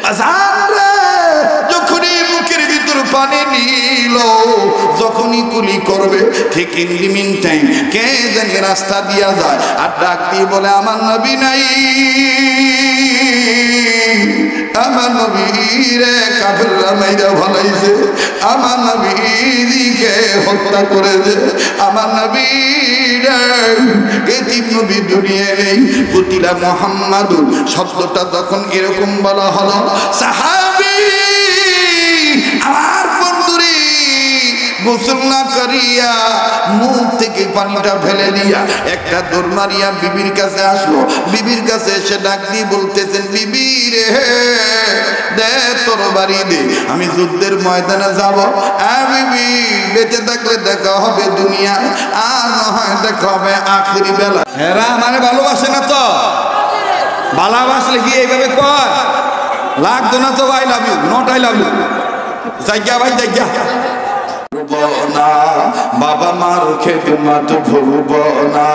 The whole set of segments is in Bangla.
আজান রে যখনই মুখের ভিতর পানি নিল, যখনই কুলি করবে ঠিক ইন দি মিন টাইম কে জানি রাস্তা দিয়া যায় আর ডাক দিয়ে বলে আমার নবী নাই, আমার নবীরে কাফেররা মাইরা ভালাইছে, আমার নবীকে হত্যা করেছে, আমার নবীরে এতিম নবী দুনিয়ায় নেই। কুতিলা মুহাম্মাদুন শব্দটা যখন এরকম বলা হলো, সাহাবী আমার বন্ধুরে গোসল না করিয়া মুখ থেকে পানিটা ফেলে দিয়া একটা দৌড় মারিয়া বিবির কাছে আসলো। বিবির কাছে এসে ডাক দিয়ে বলতেছেন, বিবি রে দে তোর বাড়ি দে, আমি যুদ্ধের ময়দানে যাব। বিবি বেঁচে থাকলে দেখা হবে দুনিয়া, আর না হয় দেখা হবে আখেরি বেলা। এরা মানে ভালোবাসে না তো, ভালোবাসলে কি এইভাবে কয়? লাগতো না তো I love you, not I love you. জায়গা ভাই জায়গা না, বাবা মার খেদমত ভুলব না,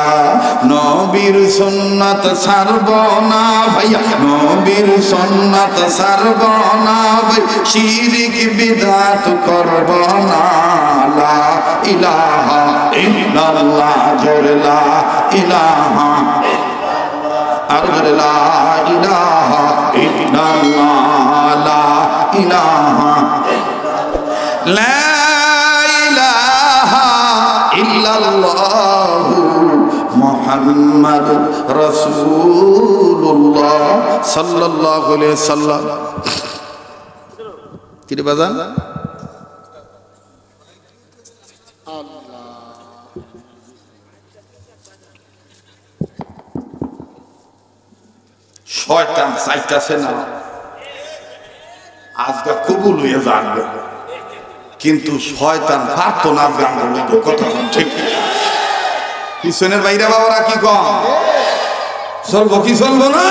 নবীর সুন্নাত ছাড়ব না ভাইয়া, নবীর সুন্নাত ছাড়ব না ভাই, শিরক বিদআত করব না। লা ইলাহা ইল্লাল্লাহ, জোরে লা ইলাহা, আর জোরে লা ইলাহা ইল্লাল্লাহ, লা ইলাহা লা মুহাম্মাদুর রাসূলুল্লাহ সাল্লাল্লাহু আলাইহি সাল্লাম। কি রে বাজান? শয়তান চাইতাছে না আজকে কবুল হয়ে যাবে, কিন্তু শয়তান পারতো না গান বলতে। কথা ঠিক পিছনের বাইরে বাবারা কি কম চলবো কি চলবো না?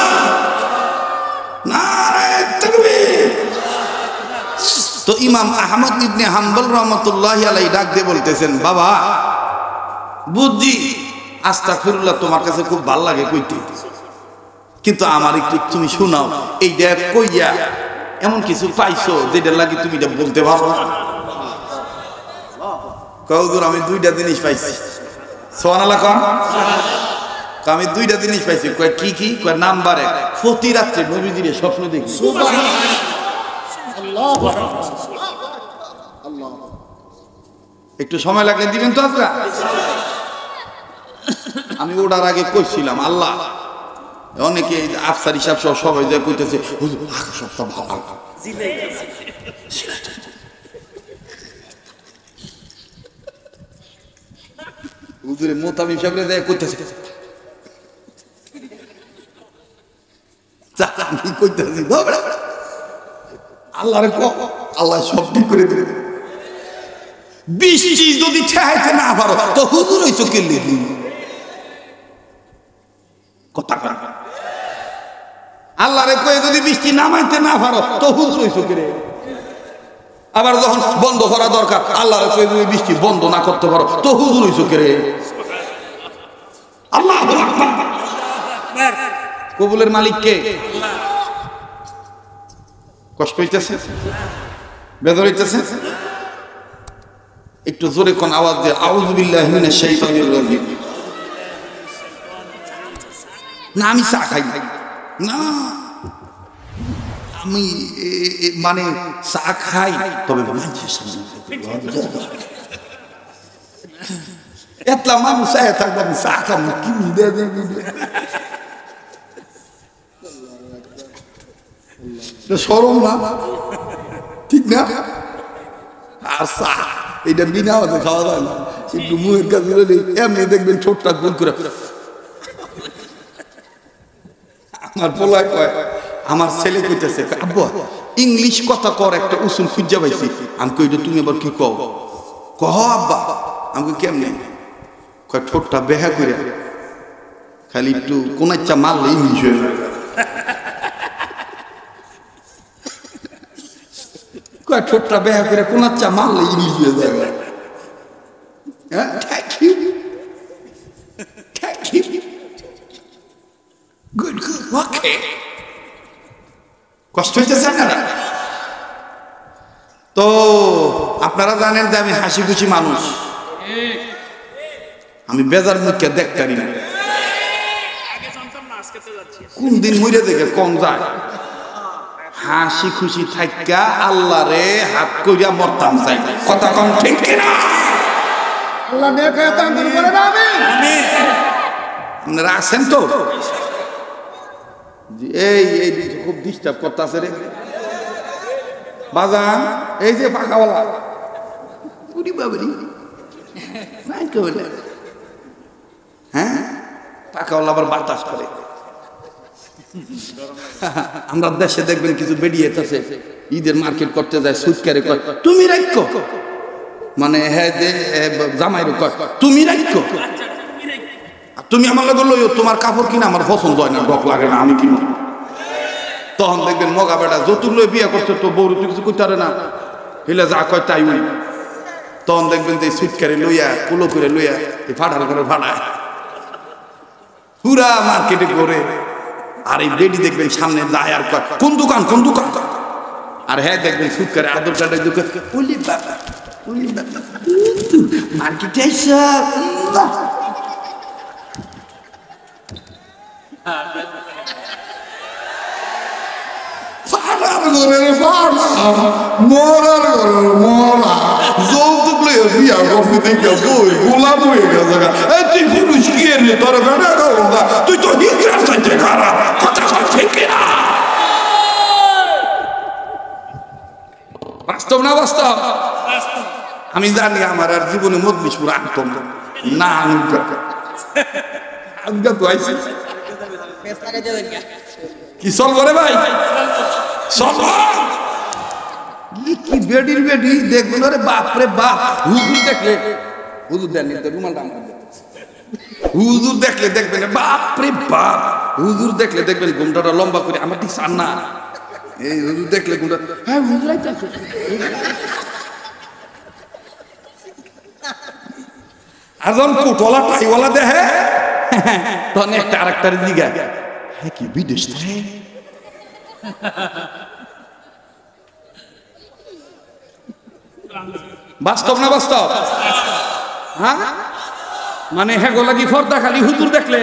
তো ইমাম আহমদ ইবনে হাম্বল রহমতুল্লাহি আলাইহি ডাক দিয়ে বলতেছেন, বাবা বুদ্ধি আস্তাগফিরুল্লাহ তোমার কাছে খুব ভালো লাগে কইতে, কিন্তু আমার একটু তুমি শোনাও, এই দেখ কইয়া এমন কিছু পাইছো যেটা লাগে তুমি এটা বলতে পারো না। কৌদুর আমি দুইটা জিনিস পাইছি। সুবহানাল্লাহ কোন? আমি দুইটা জিনিস পাইছি। কয় কি কি? কয় নাম্বার 1, প্রতি রাত্রে নবীজির স্বপ্ন দেখি। সুবহানাল্লাহ, আল্লাহ। একটু সময় লাগলে দিবেন তো আপনারা? আমি ওটার আগে কইছিলাম আল্লাহ, অনেকে আফসার হিসাব সহ সবাই যা কইতেছে হুজুর আগের সপ্তাহ ভালো হুজুরে মোতামিম সাহেবরে দেয় কইতেছে, আমি কইতেছি আল্লাহরে কো, আল্লাহ সব ঠিক করে দেবে। বৃষ্টি যদি ঠেহাইতে না পারো তো হুজুর হইছো কে লেগে কথা কর। আল্লাহরে কয়ে যদি বৃষ্টি নামাইতে না পারো তো হুজুর হইছো কে রে। আবার যখন বন্ধ করা দরকার আল্লাহরে কয়ে যদি বৃষ্টি বন্ধ না করতে পারো তো হুজুর হইছো কে রে। আল্লাহু আকবার। কবুলের মালিক কে? কষ্ট হইতেছে, বেদর হইতেছে, একটু জোরে কোন আওয়াজ দিয়ে আউযু বিল্লাহি মিনাশ শাইতানির রাজিম। না আমি চা খাই না, আমি মানে চা খাই তবে মানুষের সামনে এতলা মানুষ চায় থাকবে আমি চা খাবো কি সরম না, ঠিক না? আর চা এটা বিনা হতে খাওয়া যায় না, একটু মুখের কাছে এমনি দেখবেন ঠোঁটটা গোল করে। আমার পোলায় কয়, আমার ছেলে কইতেছে আব্বা ইংলিশ কথা কর একটা উসুল খুঁজা পাইছি। আমি কই তুমি আবার কি কও? কহ আব্বা। আমি কেমনে? কয় ঠোঁটটা বেহা করে খালি একটু কোন ইচ্ছা মারলে ইংলিশ হয়ে যায়। কয় ঠোঁটটা বেহা করে কোন ইচ্ছা মারলে ইংলিশ হয়ে যায়। Thank you, thank you, good good, okay. কষ্ট কষ্ট হইতেছে না? তো আপনারা জানেন যে আমি হাসি খুশি মানুষ, আমি বেজার মুখে দেখতে পারি না। কোন দিন মরে দেখে কম যায়, হাসি খুশি থাকা আল্লাহ রে হাত করিয়া মরতাম চাই। কথা কম ঠিক কিনা? আপনারা আছেন তো? এই খুব ডিস্টার্ব করতেছে রে বাজান। এই যে পাখাওয়ালা হ্যাঁ, পাখাওয়ালা আবার বাতাস করে। আমরা দেশে দেখবেন কিছু বেরিয়ে আছে, ঈদের মার্কেট করতে যায়, সুটকারে কয় তুমি রাখো, মানে হ্যাঁ যে জামাই কয় তুমি রাখো, তুমি আমার লগে লইও, তোমার কাপড় কিনা আমার পছন্দ হয় না, ডক লাগে না, আমি কিনো। তখন দেখবেন মগা বেটা যতুর লই বিয়ে করছে, তো বউ তো কিছু করতে পারে না, হেলে যা কয় তাই ওই। তখন দেখবেন যে সুটকারে লইয়া কুলো করে লইয়া ফাটাল করে ফাটায় পুরা মার্কেটে করে। আর এই বেডি দেখবেন সামনে যায় আর কয় কোন দোকান কোন দোকান, আর হ্যাঁ দেখবেন সুটকারে আদর কাটে দোকান ওলি বাবা ওলি বাবা মার্কেটে আইসা মরার ঘরের মরা যৌতুক লইয়া বিয়া করতে দেখে বই গোলাম হয়ে গেছে। তুই পুরুষ কি এনে তোর বেড়া খাবো না, তুই তো হিংসার চাইতে খারাপ। কথা ঠিক না? বাস্তব না বাস্তব? আমি জানি আমার আর জীবনে মজলিশপুর আনতাম না, আজকে তো আইসি কি চল করে ভাই সব কি বেডির বেডি দেখবেন। আরে বাপরে বাপ, হুজুর দেখলে হুজুর দেন রুমালটা আমার হুজুর দেখলে দেখবেন বাপরে বাপ, হুজুর দেখলে দেখবেন ঘুমটাটা লম্বা করে আমার ঠিক সার না। এই হুজুর দেখলে ঘুমটা হ্যাঁ হুজুর আজন কুটওয়ালা টাইওয়ালা দেখে, তখন একটা আরেকটার দিঘা হ্যাঁ কি বিদেশ থাকে। বাস্তব না বাস্তব? হ্যাঁ, মানে হ্যাঁ গোলা কি ফর্দা খালি হুজুর দেখলে,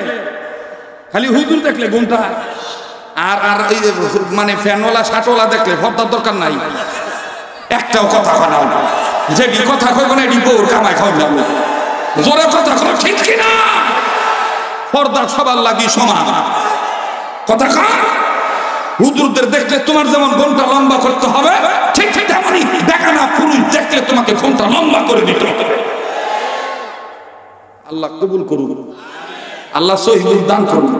খালি হুজুর দেখলে ঘুমটা। আর আর এই মানে ফ্যানওয়ালা শার্টওয়ালা দেখলে ফর্দার দরকার নাই। একটাও কথা খাও না, যেটি কথা কইব না এটি বউর কামাই খাওয়া যাবে। জোরে কথা কো ঠিক কিনা? পর্দা সবার লাগি সমান। কথা কয় হুজুরদের দেখলে তোমার যেমন ঘন্টা লম্বা করতে হবে, ঠিক তেমনই দেখানা পুরুষ দেখলে তোমাকে ঘন্টা লম্বা করে দিতে হবে। আল্লাহ কবুল করুন, আল্লাহ সহিহ দান করুন।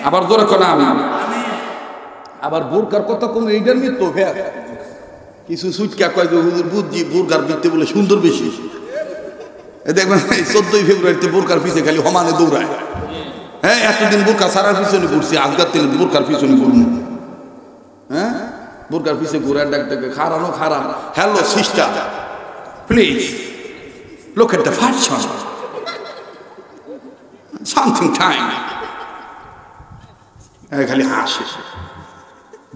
আবার জোরে কোনা আমি আবার বোরকার কথা কোন এইটার মৃত্যু ফের কিছু সুটকা কয় যে হুজুর বুঝছি বোরকার বৃত্তে বলে সুন্দর বেশি। দেখবেন 14 ফেব্রুয়ারিতে বোরকার পিছে খালি হমানে দৌড়ায়। হ্যাঁ, এতদিন বোরকা সারার পিছনে ঘুরছি, আজকাল থেকে বোরকার পিছনে ঘুরবো। হ্যাঁ, বোরকার পিছে ঘুরে ডাক ডাকে খারানো খারাপ। Hello sister, please look at the fashion, something time. খালি হাসে,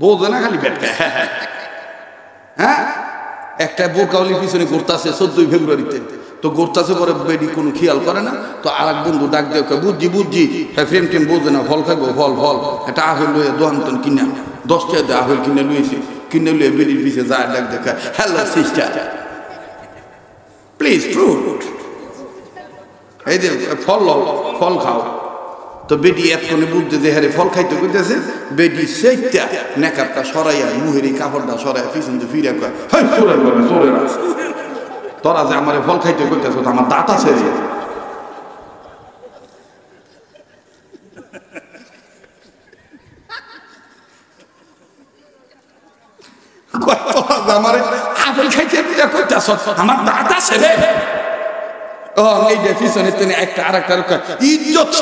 বোঝে না, খালি ব্যাটকা। হ্যাঁ, একটা বোরকাওয়ালির পিছনে ঘুরতেছে 14 ফেব্রুয়ারিতে, তো ঘুরতেছে পরে বেডি কোনো খেয়াল করে না, তো আর এক বন্ধু ডাক দেয় বুঝছি বুঝছি, হ্যাঁ ফ্রেম টেম বোঝে না, ফল খাইবো ফল ফল, একটা আপেল লইয়া দোকান কিনা 10 টাকা দিয়ে আপেল কিনে লুয়েছে, কিনে লুয়ে বেডির পিছে যায় ডাক দেখা হ্যালো সিস্টার প্লিজ ফ্রুট, এই যে ফল ফল খাও। তো বেডি এতক্ষণে বুঝতে যে হ্যাঁ ফল খাইতে করতেছে, বেডি সেইটা নেকারটা সরাইয়া মুহের কাপড়টা সরাইয়া পিছন দিয়ে ফিরে কয় তোরা যে আমার ফল খাইতে করতেছ, আমার দাঁত আছে। আমার আপেল খাইতে করতেছ, আমার দাঁত আছে রে। পিছনে তিনি একটা আর একটা ইজ্জত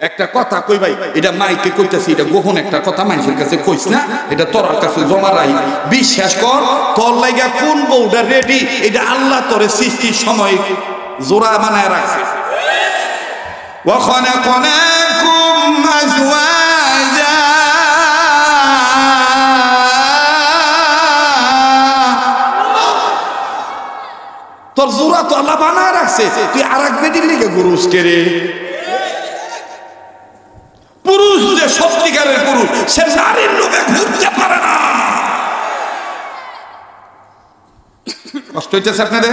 একটা কথা কই ভাই, এটা মাইকে কইতাছি, এটা গোপন একটা কথা, মানুষের কাছে কইস না, এটা তোর কাছে জমা রাই। বিশ্বাস কর, তোর লাগা কোন বউটা রেডি, এটা আল্লাহ তোরে সৃষ্টির সময় জোড়া বানায় রাখছে। لكم أزواجا তোর জোড়া তো আল্লাহ বানায় রাখছে, তুই আর এক বেটির লিগে গুরুস করে। পুরুষ যে সত্যিকারের পুরুষ সে নারীর লোভে ঘুরতে পারে না। কষ্ট হইতেছে আপনাদের,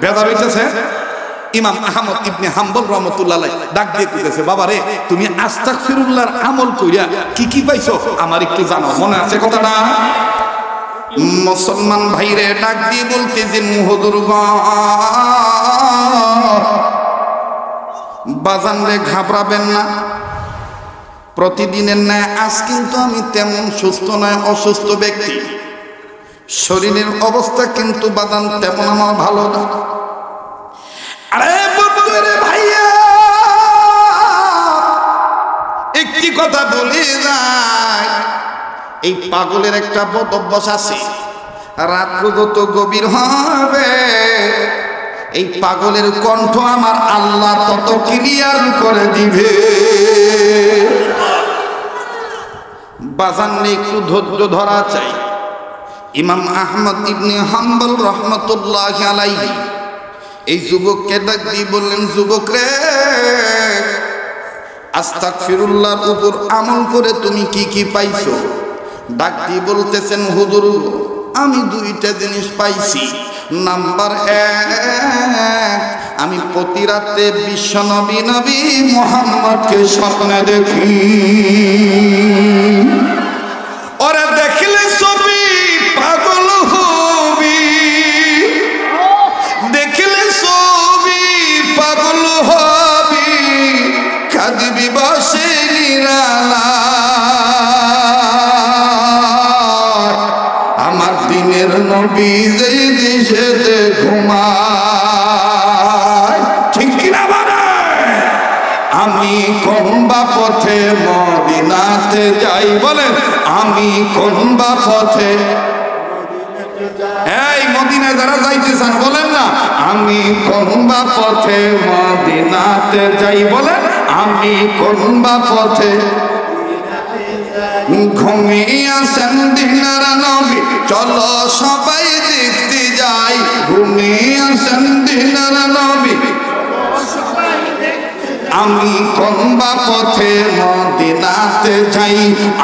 বেজার হইতেছে। ইমাম আহমদ ইবনে হাম্বল রাহমাতুল্লাহ আলাইহি ডাক দিয়ে কইতেছে, বাবা রে তুমি আস্তাগফিরুল্লাহর আমল কইরা কি কি পাইছো আমার একটু জানাও, মনে আছে কথাটা? মুসলমান ভাইরে ডাক দিয়ে বলতেছেন, হুজুর গো বাজান রে ঘাবড়াবেন না, প্রতিদিনের ন্যায় আজ কিন্তু আমি তেমন সুস্থ নয়, অসুস্থ ব্যক্তি, শরীরের অবস্থা কিন্তু বাদান তেমন আমার ভালো না। আরে বন্ধুরে ভাইয়া একটি কথা বলে যায়, এই পাগলের একটা বদ অভ্যাস আছে, রাত যত গভীর হবে এই পাগলের কণ্ঠ আমার আল্লাহ তত ক্লিয়ার করে দিবে। বাজান একটু ধৈর্য ধরা চাই। ইমাম আহমদ ইবনে হাম্বল রাহমাতুল্লাহি আলাইহি এই যুবককে ডাক দিয়ে বললেন, যুবক রে আস্তাগফিরুল্লাহর উপর আমল করে তুমি কি কি পাইছো? ডাক দিয়ে বলতেছেন, হুজুর আমি দুইটা জিনিস পাইছি। নাম্বার 1, আমি প্রতি রাতে বিশ্ব নবী মুহাম্মদকে স্বপ্নে দেখি। ওরে দেখলে ছবি পাগল হবি, দেখলে ছবি পাগল হবি, কাঁদবি বসে নিরালা। আমার দিনের নবী যেই দেশেতে ঘুমায়, ঠিক কিনা বলে? আমি কোন বা পথে মদিনাতে যাই, বলেন আমি কোন বা পথে, এই মদিনায় যারা যাইতে চান বলেন না, আমি কোন বা পথে মদিনাতে যাই, বলেন আমি কোন বা পথে। ঘুমিয়ে আছেন দিনার নবী, চলো সবাই দেখতে যাই। ঘুমিয়ে আছেন দিনার নবী, আমি কোন বা পথে মদিনাতে যাই,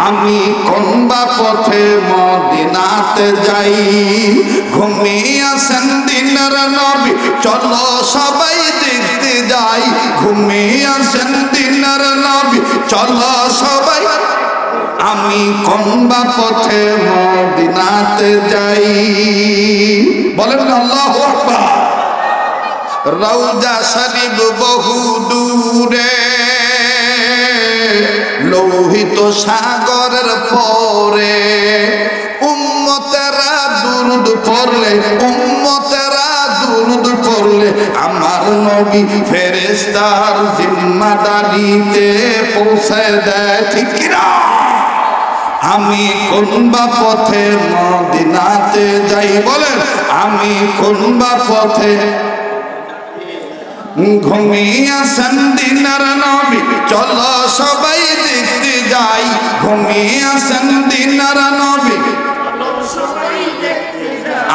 আমি কোন বা পথে মদিনাতে যাই। ঘুমিয়ে আছেন দিনার নবী, চলো সবাই দেখতে যাই। ঘুমিয়ে আছেন দিনার নবী, চলো সবাই, আমি কোন বা পথে মদিনাতে যাই। বলেন আল্লাহু আকবার। রওজা শরীফ বহু দূরে, লোহিত সাগরের পরে, উম্মতেরা দুরূদ পড়লে, উম্মতেরা দুরূদ পড়লে আমার নবী ফেরেশতার জিম্মাদারিতে পৌঁছে দেয়, ঠিক কিনা? আমি কোন বা পথে মদিনাতে যাই, বলেন আমি কোন বা পথে। ঘুমিয়ে আছেন দিনার নবী, চলো সবাই দেখতে যাই। ঘুমিয়ে আছেন দিনার নবী,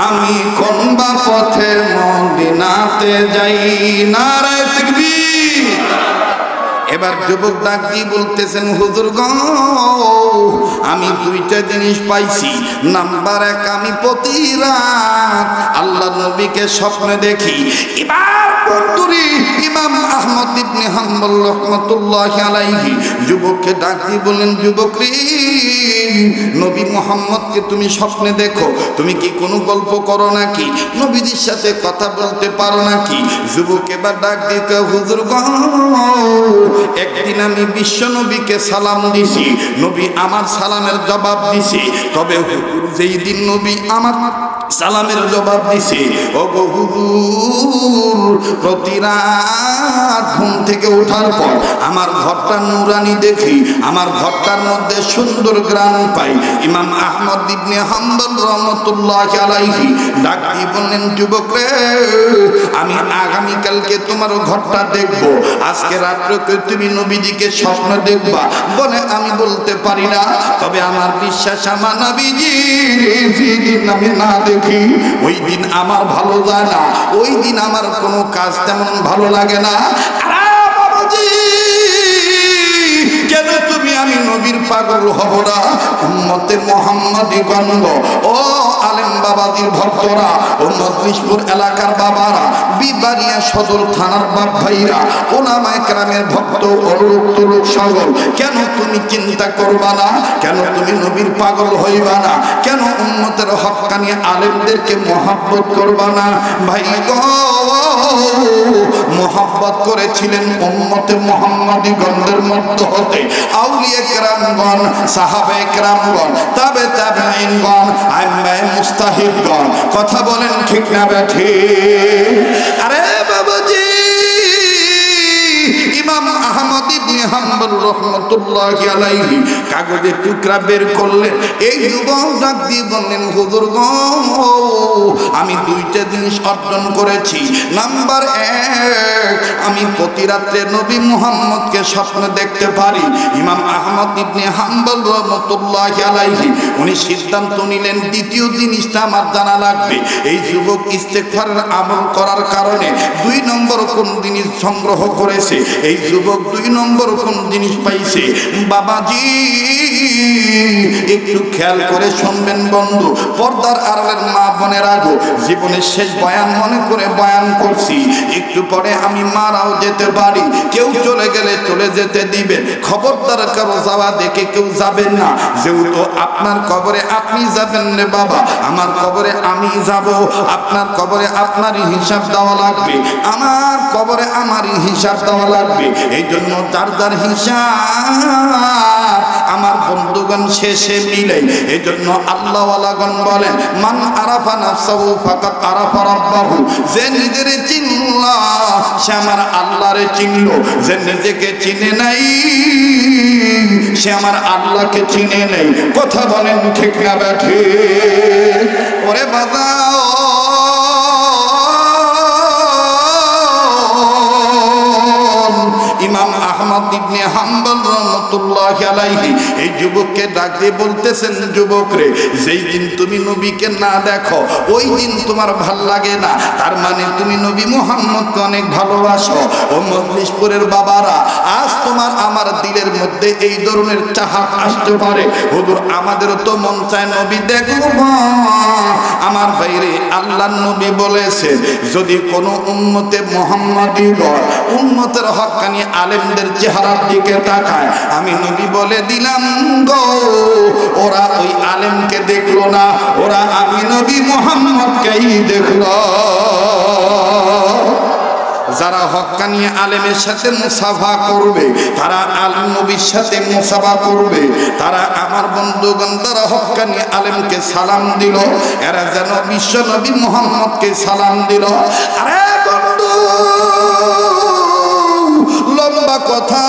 আমি কোন বা পথে মদিনাতে যাই। নারায়ে তাকবীর। এবার যুবক ডাক দিয়ে বলতেছেন, হুজুর গো আমি দুইটা জিনিস পাইছি। নাম্বার 1, আমি প্রতি রাত আল্লাহ নবীকে স্বপ্নে দেখি। এবার বন্ধুরি ইমাম আহমদ ইবনে হাম্বল রাহমাতুল্লাহি আলাইহি যুবককে ডাক দিয়ে বললেন, যুবক রে নবী মুহাম্মদকে তুমি স্বপ্নে দেখো, তুমি কি কোনো গল্প করো নাকি? নবীজির সাথে কথা বলতে পারো নাকি? যুবক এবার ডাক দিয়ে কয়, হুজুর গো একদিন আমি বিশ্ব নবীকে সালাম দিছি, নবী আমার সালামের জবাব দিছে। তবে যেই দিন নবী আমার সালামের জবাব দিছে, ও গো হুজুর প্রতি রাত ঘুম থেকে ওঠার পর আমার ঘরটা নুরানি দেখি, আমার ঘরটার মধ্যে সুন্দর গ্রাম পাই। ইমাম আহমদ ইবনে হাম্বল রহমতুল্লাহি আলাইহি ডাক দিয়ে বললেন, যুবক রে, আমি আগামীকালকে তোমার ঘরটা দেখবো, আজকে রাত্রে তুমি নবীজিকে স্বপ্ন দেখবা। বলে আমি বলতে পারি না, তবে আমার বিশ্বাস আমার নবীজি যেদিন আমি না দেখি ওই দিন আমার ভালো যায় না, ওই দিন আমার কোনো কাজ তেমন ভালো লাগে না। কেন তুমি আমি নবীর পাগল হব না? উম্মতে মুহাম্মাদি গন্ধ, ও আলেম বাবাজির ভক্তরা, ও মজলিশপুর এলাকার বাবারা, বিবারিয়া সদর থানার বাপ ভাইরা, ওলামায়ে কেরামের ভক্ত অনুরক্ত লোক সকল, কেন তুমি চিন্তা করবা না? কেন তুমি নবীর পাগল হইবা না? কেন উম্মতের হক্কানি আলেমদেরকে মহব্বত করবা না? ভাই গো, মহব্বত করেছিলেন উম্মতে মুহাম্মাদি গণের মধ্যে হতে আউলিয়া কেরামগণ, সাহাবে কেরামগণ, তাবে তাবেঈনগণ, আইম্মায়ে মুস্তাহিদগণ। কথা বলেন ঠিক না ঠিক? আরে বাবাজি, ইমাম আহমদ ইবনে হাম্বল রহমতুল্লাহি আলাইহি কাগজের টুকরা বের করলেন। এই যুবক ডাক দিয়ে বললেন, হুজুর গো, আমি দুইটা জিনিস অর্জন করেছি। নাম্বার 1, আমি প্রতি রাত্রে নবী মুহাম্মদকে স্বপ্ন দেখতে পারি। ইমাম আহমদ ইবনে হাম্বল রহমতুল্লাহি আলাইহি উনি সিদ্ধান্ত নিলেন, দ্বিতীয় জিনিসটা আমার জানা লাগবে। এই যুবক ইস্তেগফারের আমল করার কারণে 2 নম্বর কোন জিনিস সংগ্রহ করেছে, এই যুবক 2 নম্বর কোন জিনিস পাইছে। বাবাজি একটু খেয়াল করে শুনবেন বন্ধু, পর্দার আড়ালের মা বোনেরা গো, জীবনের শেষ বয়ান মনে করে বয়ান করছি। একটু পরে আমি মারাও যেতে পারি, কেউ চলে গেলে চলে যেতে দিবেন, খবরদার কারো যাওয়া দেখে কেউ যাবেন না। যেহেতু আপনার কবরে আপনি যাবেন রে বাবা, আমার কবরে আমি যাব। আপনার কবরে আপনারই হিসাব দেওয়া লাগবে, আমার কবরে আমারই হিসাব দেওয়া লাগবে। এই জন্য যার যার হিসাব আমার বন্ধুগণ শেষে মিলে। এই জন্য আল্লাহওয়ালাগণ বলেন, মান আরাফা নাফসাহু ফাকাদ আরাফা রাব্বাহু, যে নিজের চিনল সে আমার আল্লাহরে চিনল, যে নিজেকে চিনে নাই সে আমার আল্লাহকে চিনে নেই। কথা বলেন ঠিক না ঠিক? ওরে বাবা, ইমাম আহমদ ইবনে হাম্বল রহমতুল্লাহি আলাইহি এই যুবককে ডাক দিয়ে বলতেছেন, যুবক রে, যেই দিন তুমি নবীকে না দেখো ওই দিন তোমার ভাল লাগে না, তার মানে তুমি নবী মুহাম্মদকে অনেক ভালোবাসো। ও মজলিশপুরের বাবারা, আজ তোমার আমার দিলের মধ্যে এই ধরনের চাহত আসতে পারে, হুজুর আমাদেরও তো মন চায় নবী দেখবো। আমার বাইরে আল্লাহর নবী বলেছেন, যদি কোনো উম্মতে মুহাম্মাদি উম্মতের হক্কানি আলেমদের চেহারার দিকে তাকায়, আমি নবী বলে দিলাম গো, ওরা ওই আলেমকে দেখলো না, ওরা আমি নবী মুহাম্মদকেই দেখলো। যারা হক্কানি আলেমের সাথে মুসাফা করবে, তারা আলেম নবীর সাথে মুসাফা করবে, তারা আমার বন্ধুগণ যারা হক্কানি আলেমকে সালাম দিল, এরা যেন বিশ্ব নবী মুহাম্মদকে সালাম দিল। আরে বন্ধু, লম্বা কথা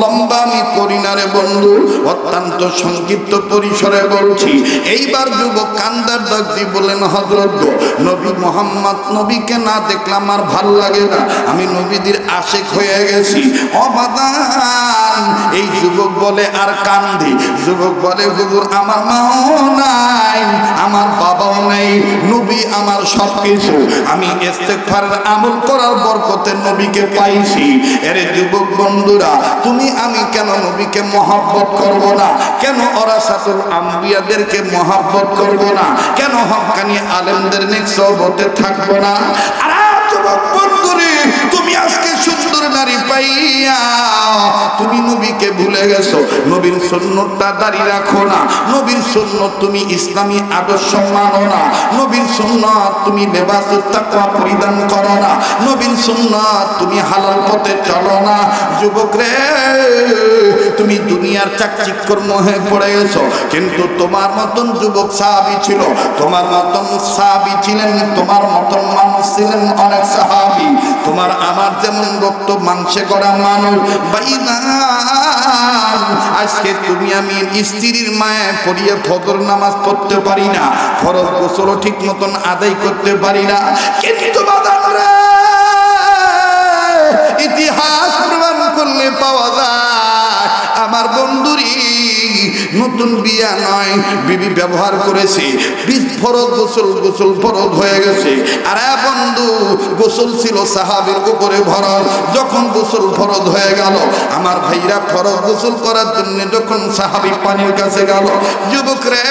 লম্বা আমি করি না রে বন্ধু, অত্যন্ত সংক্ষিপ্ত পরিসরে বলছি। এইবার যুবক কান্দার ডাক দিয়ে বলেন, হযরত গো, নবী মুহাম্মদ নবীকে না দেখলাম আর ভাল লাগে না, আমি নবীদের আশিক হয়ে গেছি। অবাদান এই যুবক বলে আর কান্দি। যুবক বলে, হুজুর আমার মাও নাই, আমার বাবাও নাই, নবী আমার সব কিছু, আমি ইস্তেগফারের আমল করার বরকতে নবীকে পাইছি। এরে যুবক বন্ধুরা, তুমি আমি কেন নবীকে মহব্বত করব না? কেন ওরাসাতুল আম্বিয়াদেরকে মহব্বত করব না? কেন হক্কানি আলেমদের নিকসবতে থাকবো না? আরে যুবক বন্ধুরে, তুমি আজকে সুন্দর নারী পাইয়া তুমি নবীকে ভুলে গেছো। নবীর সুন্নতটা দাঁড়ি রাখো না, নবীর সুন্নত তুমি ইসলামী আদর্শ মানো না, নবীর সুন্নত তুমি লিবাসুত তাকওয়া পরিধান করো না, নবীর সুন্নত তুমি হালাল পথে চলো না। যুবক রে, তুমি দুনিয়া দুনিয়ার চাকচিক্যর মোহে পড়ে গেছো, কিন্তু তোমার মতন যুবক সাহাবী ছিল, তোমার মতন সাহাবী ছিলেন, তোমার মতন মানুষ ছিলেন অনেক সাহাবী, তোমার আমার যেমন রক্ত মাংসে করা মানুষ। ভাইজান, আজকে তুমি আমি স্ত্রীর মায়ে পড়িয়ে ফজর নামাজ পড়তে পারি না, ফরজ গোসল ঠিক মতন আদায় করতে পারি না, কিন্তু বাদাম রে ইতিহাস প্রমাণ করলে পাওয়া যায় আমার বন্ধুরি নতুন বিয়া নয়, বিবি ব্যবহার করেছে, ফরজ গোসল ফরজ হয়ে গেছে। আর বন্ধু গোসল ছিল সাহাবীর উপরে ভরজ, যখন গোসল ফরজ হয়ে গেল আমার ভাইরা ফরজ গোসল করার জন্য যখন সাহাবী পানির কাছে গেল, যুবক রে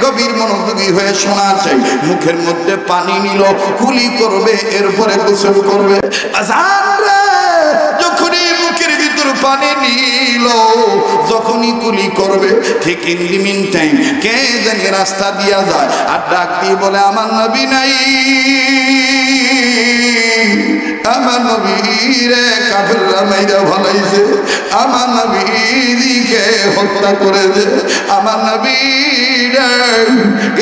গভীর মনোযোগী হয়ে শোনা চাই, মুখের মধ্যে পানি নিল, কুলি করবে, এরপরে গোসল করবে। আজান রে যখনই মুখের ভিতর পানি নিল, যখনই কুলি করবে, ঠিক ইন দি মিন টাইম কে জানি রাস্তা দিয়া যায় আর ডাক দিয়ে বলে আমার নবী নাই, আমার নবীরে কাফেররা মাইরা ফলাইছে, আমার নবীকে হত্যা করেছে, আমার নবীরে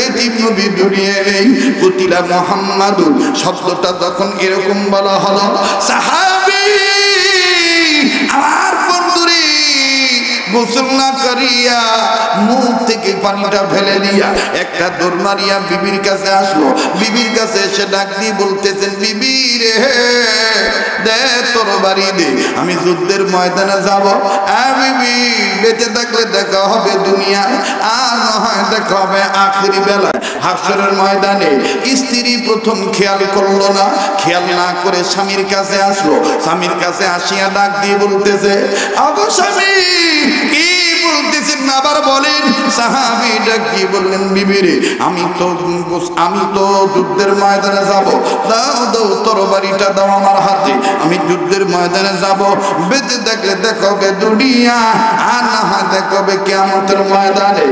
এতিম নবী দুনিয়ায় নেই। কুতিলা মুহাম্মাদুন শব্দটা যখন এরকম বলা হলো, সাহাবী আমার বন্ধুরে গোসল না করিয়া মুখ থেকে পানিটা ফেলে দিয়া একটা দৌড় মারিয়া বিবির কাছে আসলো। বিবির কাছে এসে ডাক দিয়ে বলতেছেন, বিবি রে দে তোর বাড়ি দে, আমি যুদ্ধের ময়দানে যাব। বিবি বেঁচে থাকলে দেখা হবে দুনিয়া, আর না হয় দেখা হবে আখেরি বেলায় হাসরের ময়দানে। স্ত্রী প্রথম খেয়াল করলো না, খেয়াল না করে স্বামীর কাছে আসলো। স্বামীর কাছে আসিয়া ডাক দিয়ে বলতেছে, আগো স্বামী কি বলতেছেন আবার বলেন। সাহাবী ডাক দিয়ে বললেন, বিবি রে আমি তো যুদ্ধের ময়দানে যাব, দাও দাও তরবারিটা দাও আমার হাতে, আমি যুদ্ধের ময়দানে যাব। বেঁচে দেখলে দেখাবে দুনিয়া, আর না হয় দেখাবে কিয়ামতের ময়দানে।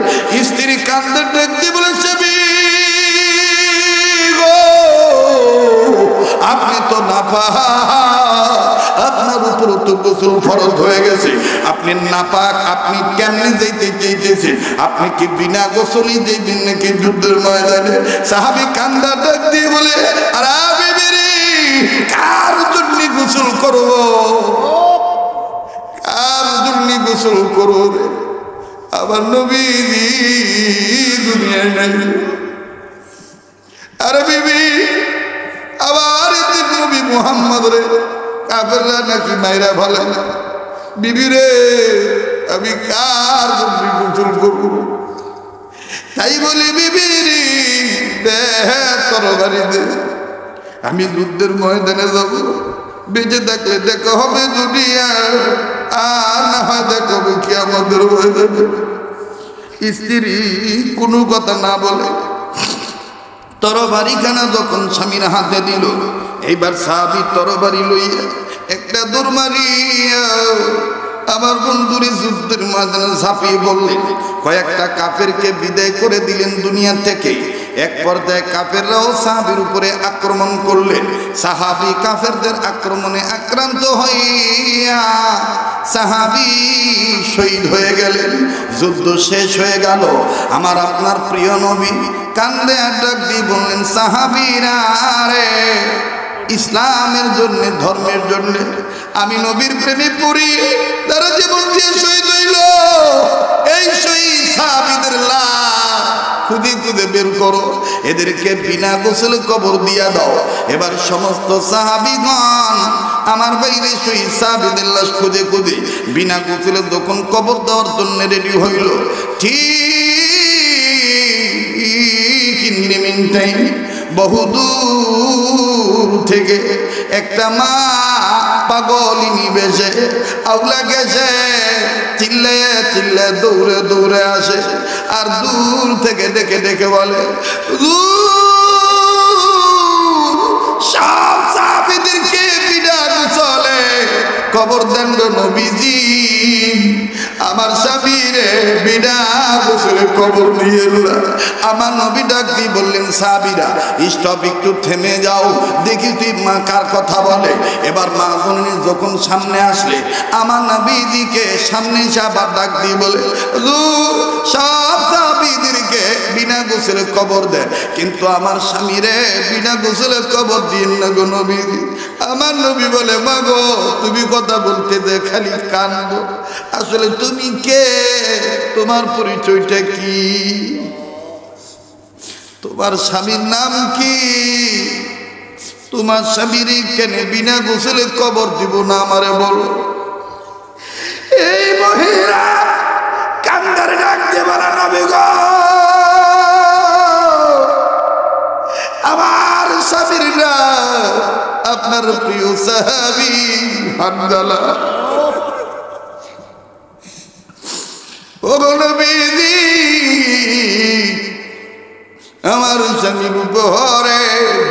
স্ত্রী কাঁদতে ডাক দিয়ে বলে, স্বামী গো আপনি তো নাপাক, আপনার উপর তো গোসল ফরজ হয়ে গেছে, আপনি নাপাক, আপনি কেমনে যাইতে চাইতেছেন? আপনি কি বিনা গোসলই যাইবেন নাকি যুদ্ধের ময়দানে? সাহাবী কান্দা ডাক দিয়ে বলে, আরে বিবি রে কার জন্য গোসল করব, কার জন্য গোসল করব রে? আমার নবী দুনিয়ায় নাই। আরে বিবি আবার নবী মুহাম্মদ রে কাফেররা নাকি মাইরা ফেলে, বিবি রে আমি কার জন্য গোসল করব? তাই বলি বিবি রে দে তরবারি দে, আমি যুদ্ধের ময়দানে যাব, বেঁচে থাকলে দেখা হবে দুনিয়া, আর না হয় দেখা হবে কিয়ামতের ময়দানে। স্ত্রী কোনো কথা না বলে তরবারিখানা যখন স্বামীর হাতে দিল, এইবার সাহাবী তরবারি লইয়া একটা দৌড় মারিয়া আমার বন্ধুরে যুদ্ধের ময়দানে ঝাঁপিয়ে বললেন। কয়েকটা কাফেরকে বিদায় করে দিলেন দুনিয়া থেকে। এক পর্যায়ে কাফেররাও সাহাবীর উপরে আক্রমণ করলেন। সাহাবী কাফেরদের আক্রমণে আক্রান্ত হইয়া সাহাবী শহীদ হয়ে গেলেন। যুদ্ধ শেষ হয়ে গেল। আমার আপনার প্রিয় নবী কান্দে ডাক দিয়ে বললেন, সাহাবীরা রে ইসলামের জন্য, ধর্মের জন্য আমি নবীর প্রেমে পড়ি, তারা জীবন দিয়ে শহীদ হইল। এই শহীদ সাহাবীদের লাশ খুঁজে খুঁজে বের করো, এদেরকে বিনা গোসলে কবর দিয়া দাও। এবার সমস্ত সাহাবীগণ আমার বাইরে শহীদ সাহাবীদের লাশ খুঁজে খুঁজে বিনা গোসলে যখন কবর দেওয়ার জন্য রেডি হইল, ঠিক ইন বহুদূর থেকে একটা মা পাগলিনী বেশে আউলা গেছে, চিল্লায় চিল্লায় দৌড়ে দৌড়ে আসে, আর দূর থেকে ডেকে ডেকে বলে, সব সাহাবীদেরকে বিনা গোসলে কবর দেন নবীজি। আমার স্বামীরে বিনা গোসলে কবর দিয়ে এলাম। আমার নবী ডাক দিয়ে বললেন, সাহাবীরা স্টপ, একটু থেমে যাও, দেখি তুই মা কার কথা বলে। এবার মা জননী যখন সামনে আসলে আমার নবীজিকে সামনে আবার ডাক দিয়ে বলে, সব সাহাবীদেরকে বিনা গোসলে কবর দেয়, কিন্তু আমার স্বামীরে বিনা গোসলে কবর দিন না গো নবীজি। আমার নবী বলে, মা গো তুমি কথা বলতে দে, খালি কান্দ। আসলে তুমি কে, তোমার পরিচয়টা কি, তোমার স্বামীর নাম কি, তোমার স্বামীর কেন বিনা গোসলে কবর দিব না আমারে বলো। এই মহিলা কান্দারে ডাক দিয়ে বলে, নবী গো আমার স্বামীর নাম আপনার প্রিয় সাহাবী হানজালা। ও নবীজি আমার স্বামীর উপরে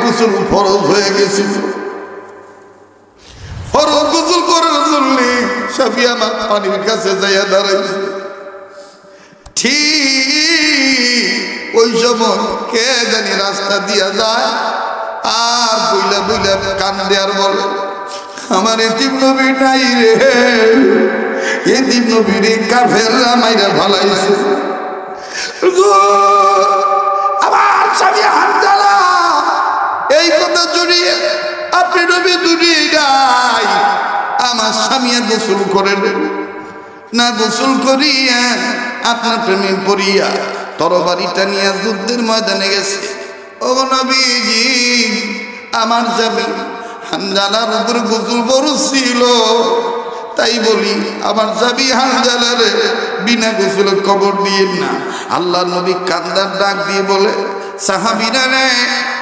গোসল ফরজ হয়ে গেছিল, ফরজ গোসল করার জন্য স্বামী আমার পানির কাছে যাইয়া দাঁড়াইছে। ঠিক ওই সময় কে জানি রাস্তা দিয়া যায় আর বইলা বইলা কান্দে আর বলে, আমার এতিম নবী নাই রে, এতিম নবীর কাফেররা মাইরা ভালাইছে। আমার স্বামী হানজালা এই কথা জড়িয়ে আপনি নবী দুনিয়ায় নাই, আমার স্বামী গোসল করেন না, গোসল করিয়া আপনার প্রেমে পড়িয়া তরবারিটা নিয়ে যুদ্ধের ময়দানে গেছে। ও নবীজি আমার স্বামী হানজালার উপর গোসল বড় ছিল, তাই বলি আমার স্বামী হানজালারে বিনা গোসলে কবর দিয়েন না। আল্লাহ নবী কান্দার ডাক দিয়ে বলে, সাহাবীরা রে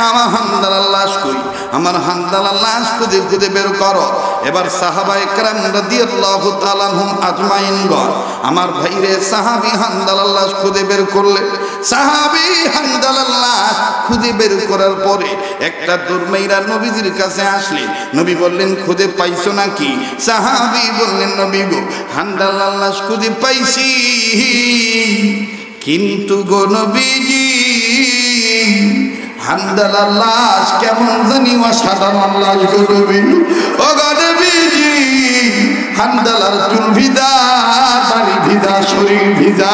আমার হানজালার লাশ কই, আমার হানজালার লাশ খুঁজে খুঁজে বের করো। এবার সাহাবায়ে কেরাম রাদিয়াল্লাহু তাআলা আনহুম আজমাইনগণ আমার ভাইরে সাহাবী হানজালার লাশ খুঁজে বের করলেন। সাহাবী হানজালার লাশ খুঁজে বের করার পরে একটা দুর্মাইরা নবীজির কাছে আসলে নবী বললেন, খুঁজে পাইছো নাকি? সাহাবী বললেন, নবী গো হানজালার লাশ খুঁজে পাইছি, কিন্তু গো নবীজি হানজালার লাশ কেমন জানি অসাধারণ লাশ গো নবী। ও গো নবীজি হানজালার চুল ভিজা, দাড়ি ভিজা, শরীর ভিজা।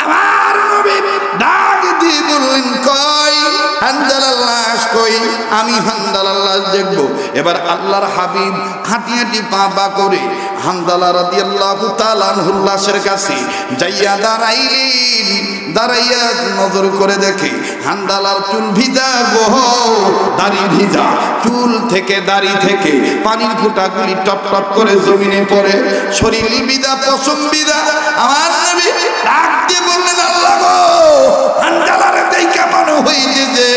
আমার নবী ডাক দিয়ে বললেন, কই হানজালার লাশ কই, আমি হানজালার লাশ দেখবো। এবার আল্লাহর হাবিব হাঁটি হাঁটি পা পা করে হানজালা রাদিয়াল্লাহু তাআলা আনহুর লাশের কাছে যাইয়া দাঁড়াইলেন। দাঁড়াইয়া নজর করে দেখে হানজালার চুল ভিজা গো, দাড়ি ভিজা, চুল থেকে দাড়ি থেকে পানির ফোঁটাগুলি টপ টপ করে জমিনে পড়ে, শরীর ভিজা, পশম ভিজা। আমার নবী ডাক দিয়ে বললেন, আল্লাহ গো হানজালারে দেইখা মনে হইছে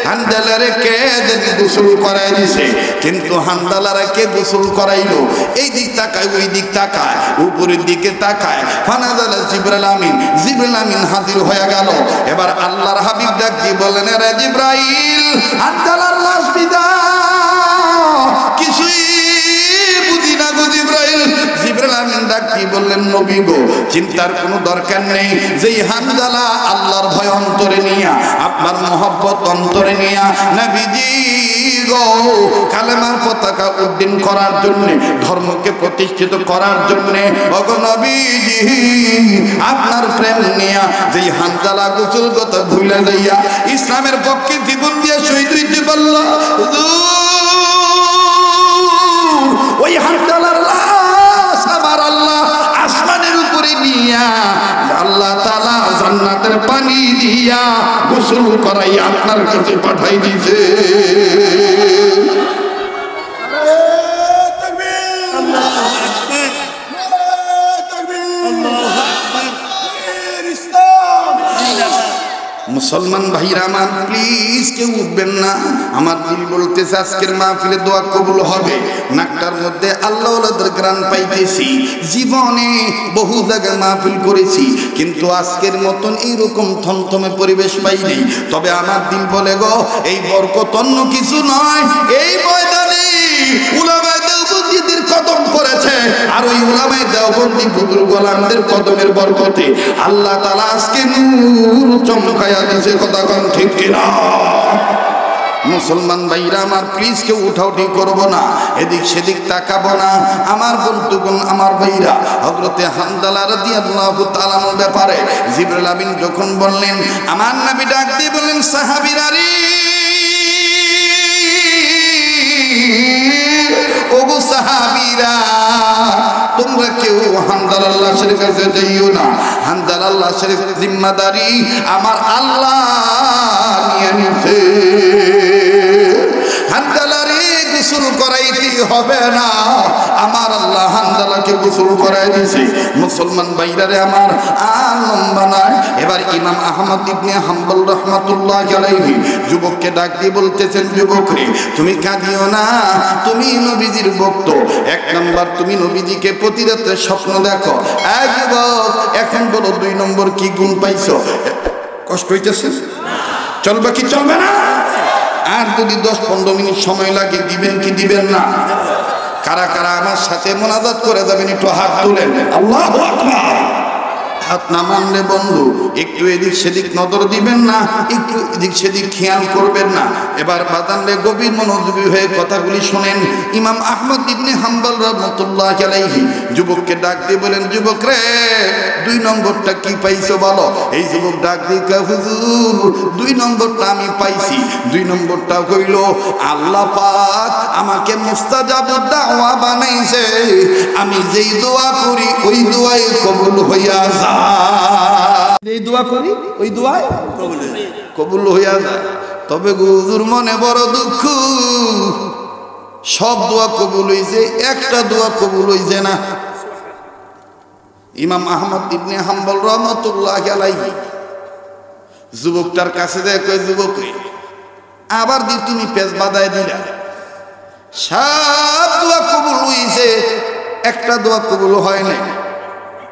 হানজালারে কে জানি গোসল করাই দিছে, কিন্তু হানজালারে কে গোসল করাইলো? এই দিক তাকায়, ওই দিক তাকায়, উপরের দিকে তাকায়, ফানাজালা জিবরাইল আমিন, জিবরাইল আমিন হাজির হয়ে গেল। এবার আল্লাহর হাবিব ডাক দিয়ে বললেন, রে জিবরাইল হানজালার লাশ ভিজা, কিছুই বুঝি না গো জিবরাইল। জিবরাইল আমিন ডাক দিয়ে বললেন, নবী গো চিন্তার কোনো দরকার নেই, যেই হানজালা আল্লাহর ভয় অন্তরে নিয়া, আপনার মহব্বত অন্তরে নিয়া নবীজি গো কালেমার পতাকা উড্ডীন করার জন্য, ধর্মকে প্রতিষ্ঠিত করার জন্য, ওগো নবীজি আপনার প্রেম নিয়া যেই হানজালা গোসল কথা ভুলে যাইয়া ইসলামের পক্ষে জীবন দিয়ে শহীদ হইতে পারল, ওই হানজালার লাশ আমার আল্লাহ আসমানের উপরে নিয়া আল্লাহ তাআলা জান্নাতের পানি দিয়া গোসল করাই আপনার কাছে পাঠাই দিয়েছে। মুসলমান ভাইরা আমার, প্লিজ কেউ উঠবেন না। আমার দিল বলতেছে আজকের মাহফিলে দোয়া কবুল হবে। নাকটার মধ্যে আল্লাহ ওয়ালাদের গ্রান পাইতেছি। জীবনে বহু জায়গায় মাহফিল করেছি, কিন্তু আজকের মতন এইরকম থমথমে পরিবেশ পাইনি। তবে আমার দিল বলে গো, এই বরকত অন্য কিছু নয়, এই ময়দানে উলামায়ে দেওবন্দিদের কদম পড়েছে আর ওই উলামায়ে দেওবন্দি বুজুর্গ গোলামদের কদমের বরকতে আল্লাহ তাআলা আজকে নূর চমকায়া দিয়েছে। কথা কোন ঠিক কিনা? মুসলমান ভাইরা আমার, প্লিজ কেউ উঠাউঠি করবো না, এদিক সেদিক তাকাবো না। আমার বন্ধুগণ, আমার ভাইরা, হযরতে হানজালা রাদিয়াল্লাহু তাআলার ব্যাপারে জিবরাইল আমিন যখন বললেন, আমার নবী ডাক দিয়ে বললেন, সাহাবীরা রে, ওগো সাহাবীরা, তোমরা কেউ হানজালার লাশের কাছে যাইও না। হানজালার লাশের জিম্মাদারি আমার আল্লাহ নিয়ে নিছে। হানজালারে গোসল করাইতে হবে না, আমার আল্লাহ হানজালাকে গোসল করাই দিয়েছে। মুসলমান ভাইরারে আমার, আর লম্বা নয়। এবার ইমাম আহমদ ইবনে হাম্বল রাহমাতুল্লাহি আলাইহি যুবককে ডাক দিয়ে বলতেছেন, যুবক রে, তুমি কাঁদিও না, তুমি নবীজির ভক্ত। এক নাম্বার, তুমি নবীজিকে প্রতি রাতে স্বপ্ন দেখো। এই যুবক, এখন বলো 2 নম্বর কি গুণ পাইছো? কষ্ট হইতেছে? চলবে কি চলবে না? আর যদি 10-15 মিনিট সময় লাগে, দিবেন কি দিবেন না? কারা কারা আমার সাথে মোনাজাত করে যাবেন একটু হাত তুলেন। আল্লাহু আকবার। হাত না মানলে বন্ধু একটু এদিক সেদিক নজর দিবেন না, একটু এদিক সেদিক খেয়াল করবেন না। এবার বাদানলে গভীর মনোযোগী হয়ে কথাগুলি শোনেন। ইমাম আহমদ ইবনে হাম্বল রাহমাতুল্লাহি আলাইহি যুবককে ডাক দিয়ে বলেন, যুবক রে, 2 নম্বরটা কি পাইছো বলো? এই যুবক ডাক দিয়ে কয়, হুজুর 2 নম্বরটা আমি পাইছি। 2 নম্বরটা হইল, আল্লাহ পাক আমাকে মুস্তাজাবুদ দাওয়া বানাইছে। আমি যেই দোয়া করি ওই দোয়াই কবুল হইয়া যায়। এই দোয়া করি ওই দোয়াই কবুল হইয়া যায়। তবে হুজুর মনে বড় দুঃখ, সব দোয়া কবুল হইছে, একটা দোয়া কবুল হইছে না। ইমাম আহমদ ইবনে হাম্বল রাহমাতুল্লাহি আলাইহি যুবকটার কাছে যায়, কয়, যুবক রে, আবার দি তুমি পেজ বাঁধায় দিলা, সব দোয়া কবুল হইছে, একটা দোয়া কবুল হয় নাই,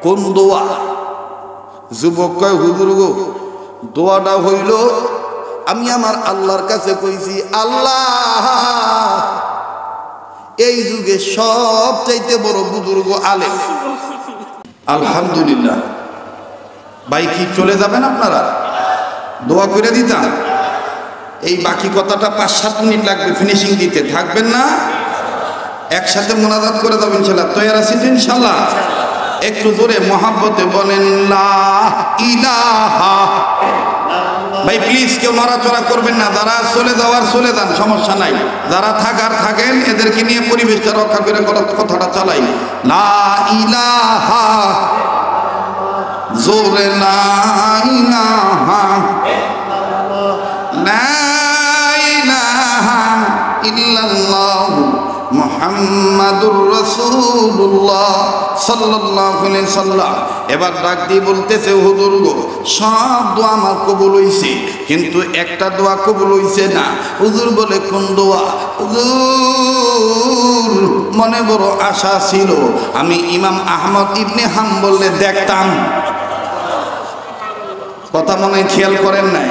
কোন দোয়া? যুবক কয়, হুজুর গো, দোয়াটা হইল, আমি আমার আল্লাহর কাছে কইছি, আল্লাহ এই যুগে সব চাইতে বড় বুজুর্গ আলেম। আলহামদুলিল্লাহ। ভাই কি চলে যাবেন আপনারা? দোয়া করে দিতাম। এই বাকি কথাটা 5-7 মিনিট লাগবে ফিনিশিং দিতে, থাকবেন না? একসাথে মোনাজাত করে যাবেন ইনশাআল্লাহ। তৈরি আছেন ইনশাআল্লাহ? একটু জোরে মহাব্বতে বলেন, লা ইলাহা। ভাই প্লিজ কেউ নড়াচড়া করবেন না, যারা চলে যাওয়ার চলে যান, সমস্যা নাই। যারা থাকার থাকেন, এদেরকে নিয়ে পরিবেশটা রক্ষা করে কথাটা চালাই। লা ইলাহা, জোরে লা ইলাহা, লা ইলাহা ইল্লাল্লাহ মুহাম্মাদুর রাসূলুল্লাহ সাল্লাল্লাহু আলাইহি সাল্লাম। এবার ডাক দিয়ে বলতেছে, হুজুর গো, সব দোয়া আমার কবুল হইছে, কিন্তু একটা দোয়া কবুল হইছে না। হুজুর বলে, কোন দোয়া? হুজুর মনে বড় আশা ছিল, আমি ইমাম আহমদ ইবনে হাম্বলে দেখতাম। কথা মনে খেয়াল করেন নাই?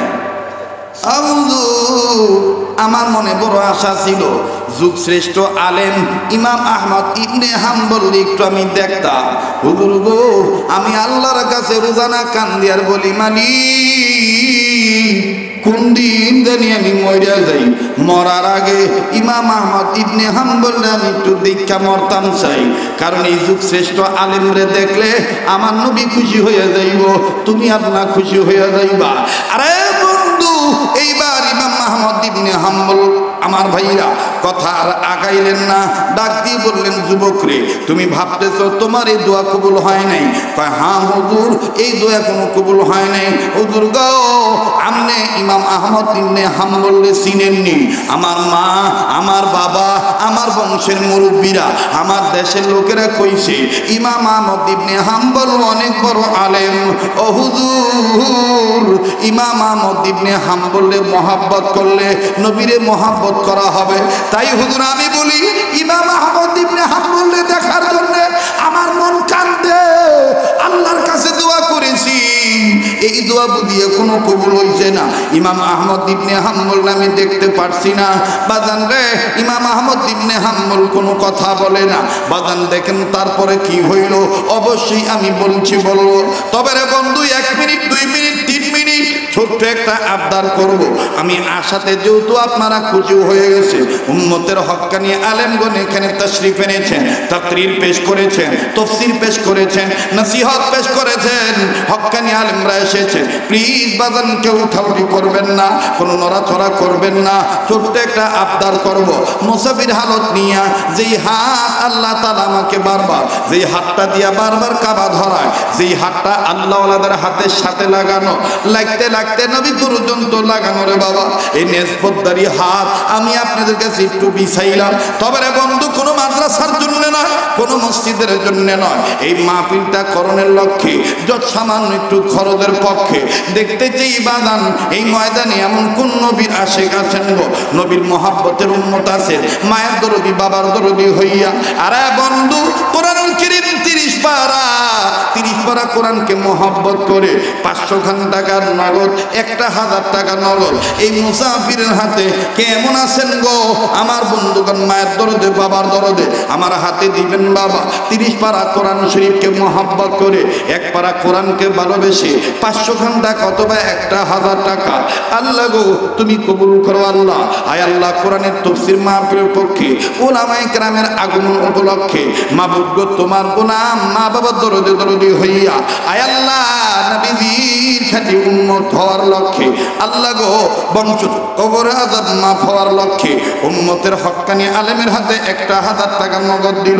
আমার মনে বড় আশা ছিল, যুগ শ্রেষ্ঠ আলেম ইমাম আহমদ ইবনে হাম্বল একটু আমি দেখতাম। হুজুর গো, আমি আল্লাহর কাছে রোজানা কান্দি আর বলি, মালিক কোন দিন জানি আমি মরিয়া যাই, মরার আগে ইমাম আহমদ ইবনে হাম্বল আমি একটু দীক্ষা মরতাম চাই। কারণ এই যুগ শ্রেষ্ঠ আলেমরে দেখলে আমার নবী খুশি হয়ে যাইব, তুমি আপনার খুশি হয়ে যাইবা। আরে বন্ধু, এইবার ইমাম আহমদ ইবনে হাম্বল আমার ভাইরা কথা আর আগাইলেন না, ডাক দিয়ে বললেন, যুবক রে, তুমি ভাবতেছ তোমার এই দোয়া কবুল হয় নাই? কয়, হ্যাঁ হুজুর, এই দোয়া কোনো কবুল হয় নাই। হুজুর গো, আমনে ইমাম আহমদ ইবনে হাম্বলকে চিনেননি? আমার মা, আমার বাবা, আমার বংশের মুরব্বীরা, আমার দেশের লোকেরা কইছে ইমাম আহমদ ইবনে হাম্বল অনেক বড় আলেম। ও হুজুর, ইমাম আহমদ ইবনে হাম্বলে মহাব্বত করলে নবীরে মহাব্বত করা হবে। তাই হুজুর আমি বলি, ইমাম আহমদ ইবনে হাম্বলে দেখার জন্য আমার মন কান্দে। আল্লাহর কাছে দোয়া করেছি, এই দোয়া বুঝিয়ে কোন এখনো কবুল হইছে না। ইমাম আহমদ ইবনে হাম্বল আমি দেখতে পারছি না বাজান রে। ইমাম আহমদ ইবনে হাম্বল কোনো কথা বলে না বাজান। দেখেন তারপরে কি হইল অবশ্যই আমি বলবো। তবে রে বন্ধু 1 মিনিট 2 মিনিট 3 মিনিট ছোট্ট একটা আবদার করব। আমি আশাতে যেহেতু আপনারা খুশি হয়ে গেছে, উম্মতের হক্কানি আলেমগণ এখানে তাশরিফ এনেছেন, তাকরীর পেশ করেছেন, তাফসীর পেশ করেছেন, নসিহত পেশ করেছেন, হক্কানি আলেমরা এসেছে। প্লিজ বাজান কেউ উঠাউঠি করবেন না, কোনো নড়াচড়া করবেন না। ছোট্ট একটা আবদার করব। মুসাফির হালত নিয়া যেই হাত আল্লাহ তাআলা আমাকে বারবার, যেই হাতটা দিয়া বারবার কাবা ধরায়, যেই হাতটা আল্লাহওয়ালাদের হাতের সাথে লাগানো, লাগতে লাগতে নবী পর্যন্ত লাগানো রে বাবা, এই নেসবতদারি হাত আমি আপনাদের কাছে একটু বিছাইলাম। তবে রে বন্ধু কোনো মাদ্রাসার জন্য নয়, কোনো মসজিদের জন্য নয়, এই মাহফিলটা করণের লক্ষ্যে যত সামান্য একটু খরচের পক্ষে দেখতে চাই বাদান এই ময়দানে এমন কোন নবীর আশিক আছেন গো, নবীর মহাব্বতের উম্মত আছে, মায়ের দরদি বাবার দরদি হইয়া। আরে বন্ধু কোরআনুল কারীম 30 পারা কোরআনকে মহব্বত করে 500 খান টাকার নগদ, 1000 টাকা নগদ এই মুসাফিরের হাতে কেমন আছেন গো আমার বন্ধুগণ? মায়ের দরদে বাবার দরদে আমার হাতে দিবেন বাবা। 30 পারা কোরআন শরীফকে মহব্বত করে, 1 পারা কোরআনকে ভালোবেসে 500 খান টাকা অথবা 1000 টাকা আল্লাহ গো তুমি কবুল করো আল্লাহ। আয় আল্লাহ কোরআনের তাফসীর মাহফিলের পক্ষে উলামায়ে কেরামের আগমন উপলক্ষে মাবুদ গো তোমার গোলাম মা বাবার দরদে হইয়া আয় আল্লাহ নবীজির খাঁটি উম্মত হওয়ার লক্ষ্যে আল্লাহ গো বংশ কবর আযাব মাফ হওয়ার লক্ষ্যে উম্মতের হক্কানি আলেমের হাতে 1000 টাকা নগদ দিল।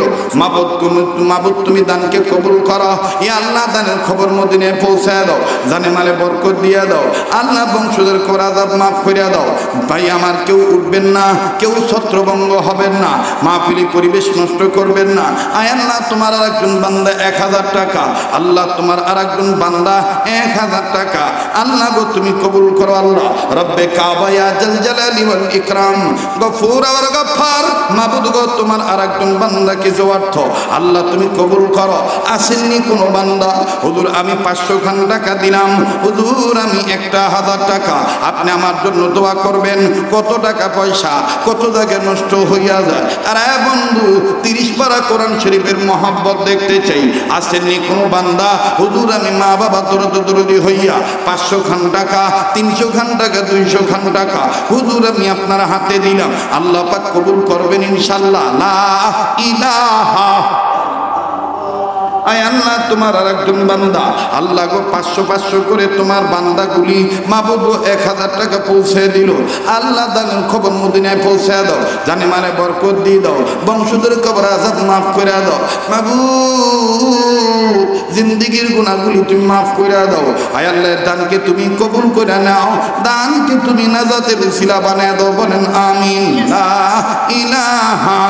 মাবুদ তুমি দানকে কবুল করো। ইয়া আল্লাহ দানের খবর মদিনায় পৌঁছায় দাও, জানে মালে বরকত দিয়া দাও আল্লাহ, বংশধর কবর আযাব মাফ করিয়া দাও। ভাই আমার কেউ উঠবেন না, কেউ ছত্রভঙ্গ হবেন না, মাহফিলি পরিবেশ নষ্ট করবেন না। আয় আল্লাহ তোমার আরেকজন বান্দা 1000 টাকা, আল্লাহ তোমার আরেকজন বান্দা 1000 টাকা আল্লাহ গো তুমি কবুল করো আল্লাহ। রব্বে কাবা ইয়া জাল জালালি ওয়াল ইকরাম গফুর ওয়া গফফার মাবুদ গো তোমার আরেকজন বান্দা কিছু অর্থ আল্লাহ তুমি কবুল করো। আসেননি কোন বান্দা হুজুর আমি 500 খান টাকা দিলাম, হুজুর আমি 1000 টাকা, আপনি আমার জন্য দোয়া করবেন। কত টাকা পয়সা কত জায়গায় নষ্ট হইয়া যায়। আরে বন্ধু 30 পারা কোরআন শরীফের মহব্বত দেখতে চাই। আসেননি কোন বান্দা হুজুর আমি মা বাবা দরদি হইয়া 500 খান টাকা, 300 খান টাকা, 200 খান টাকা হুজুর আমি আপনার হাতে দিলাম, আল্লাহ পাক কবুল করবেন ইনশাআল্লাহ। লা ইলাহা আয় আল্লাহ তোমার আরেকজন বান্দা আল্লাহ গো 500 করে তোমার বান্দাগুলি মাবুদ 1000 টাকা পৌঁছে দিল। আল্লাহ দানের খবর মদিনায় পৌঁছে দাও, জানে মানে বরকত দিয়ে দাও, বংশধর কবর আযাব মাফ করে দাও মাবুদ, জিন্দেগীর গুনাহগুলি তুমি মাফ করে দাও। আয় আল্লাহ দানকে তুমি কবুল করে নাও, দানকে তুমি নাজাতের উসিলা বানায় দাও, বলেন আমিন। লা ইলাহা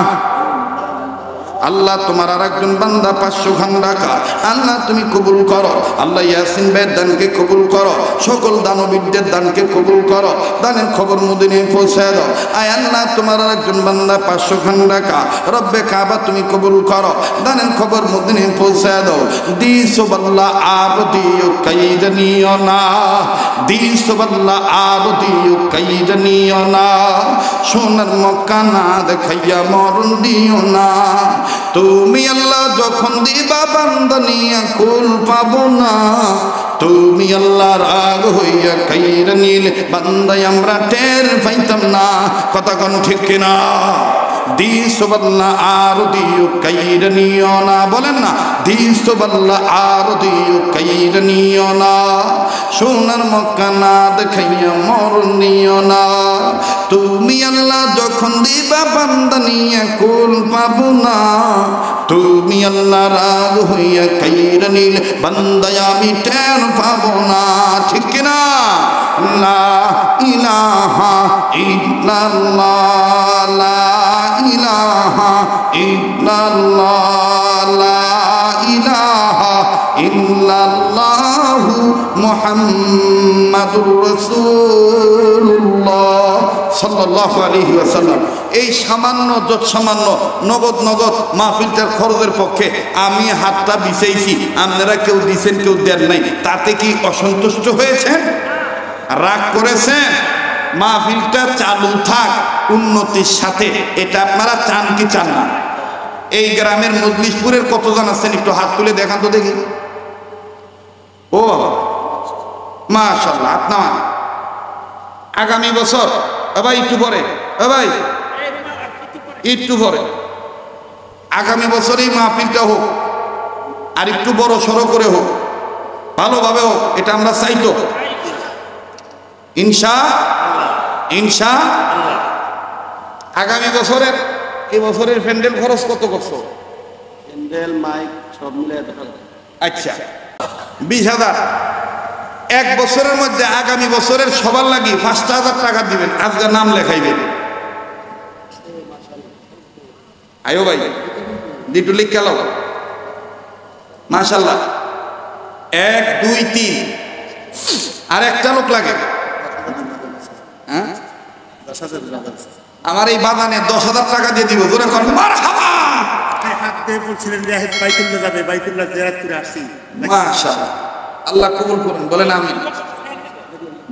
আল্লাহ তোমার আরেকজন বান্দা 500 খান টাকা আল্লাহ তুমি কবুল করো। আল্লাহ ইয়াসিন ভাইয়ের দানকে কবুল করো, সকল দানবীরদের দানকে কবুল করো, দানের খবর মদিনায় পৌঁছায় দাও। আয় আল্লাহ তোমার আরেকজন বান্দা 500 খান টাকা রব্বে কাবা তুমি কবুল করো, দানের খবর মদিনায় পৌঁছায় দাও। দিসবাল্লাহ আর দিও কাইদানিও না, দিসবাল্লাহ আর দিও কাইদানিও না, সোনার মক্কা না দেখাইয়া মরণ দিও না। তুমি আল্লাহ যখন দিবা বান্দা নিয়া কুল পাবো না, তুমি আল্লাহ রাগ হইয়া কাইরা নিলে বান্দায় আমরা টের পাইতাম না। কথা কোন ঠিক কিনা? দিসবাল্লাহ আর দিও কাইরা নিও না, বলেন না দিসবাল্লাহ আর দিও কাইরা নিও না, সোনার মক্কা না দেখাইয়া মরণ নিও না। তুমি আল্লাহ যখন দিবা বান্দা নিয়া কুল পাবো না, তুমি আল্লাহ রাগ হইয়া কাইরা নিলে বান্দায় আমি টের পাবো না। ঠিক কিনা? লা ইলাহা ইল্লাল্লাহ, লা ইলাহা ইল্লাল্লাহ, লা ইলাহা ইল্লাল্লাহু মুহাম্মাদুর রাসূলুল্লাহ সাল্লাল্লাহু আলাইহি ওয়াসাল্লাম। এই সামান্য নগদ মাহফিলটার খরচের পক্ষে আমি হাতটা বিছাইছি, আপনারা কেউ দিছেন কেউ দেন নাই, তাতে কি অসন্তুষ্ট হয়েছেন? রাগ করেছেন, মাহফিলটা চালু থাক উন্নতির সাথে, এটা আপনারা চান কি চান না? এই গ্রামের মজলিশপুরের কতজন আছেন একটু হাত তুলে দেখান তো দেখি। ও মাশাআল্লাহ, আপনার আগামী বছর ভাই একটু পরে, ভাই একটু পরে আগামী বছর এই মাহফিলটা হোক, আর একটু বড় সড়ো করে হোক, ভালোভাবে হোক, এটা আমরা চাই তো ইনশাআল্লাহ। আগামী বছরের এই বছরের প্যান্ডেল খরচ কত করছো? প্যান্ডেল মাইক সব মিলে আচ্ছা 20,000। এক বছরের মধ্যে আগামী বছরের সবার লাগি 5,000 টাকা দিবেন, আজকে নাম লেখাইবেন। আয়ো ভাই দুটো লিখে লাও। মাশাআল্লাহ 1 2 3 আর একটা লোক লাগে। হ্যাঁ 10,000 টাকা আমার এই বাগানে 10,000 টাকা দিয়ে দিব। জোরে কোন মারহাবা। হাত দিয়ে বলছিলেন যে বাইতুল্লাহ যাবে, বাইতুল্লাহ জিয়ারত করে আসছি। মাশাআল্লাহ, আল্লাহ কবুল করুন, বলেন আমিন।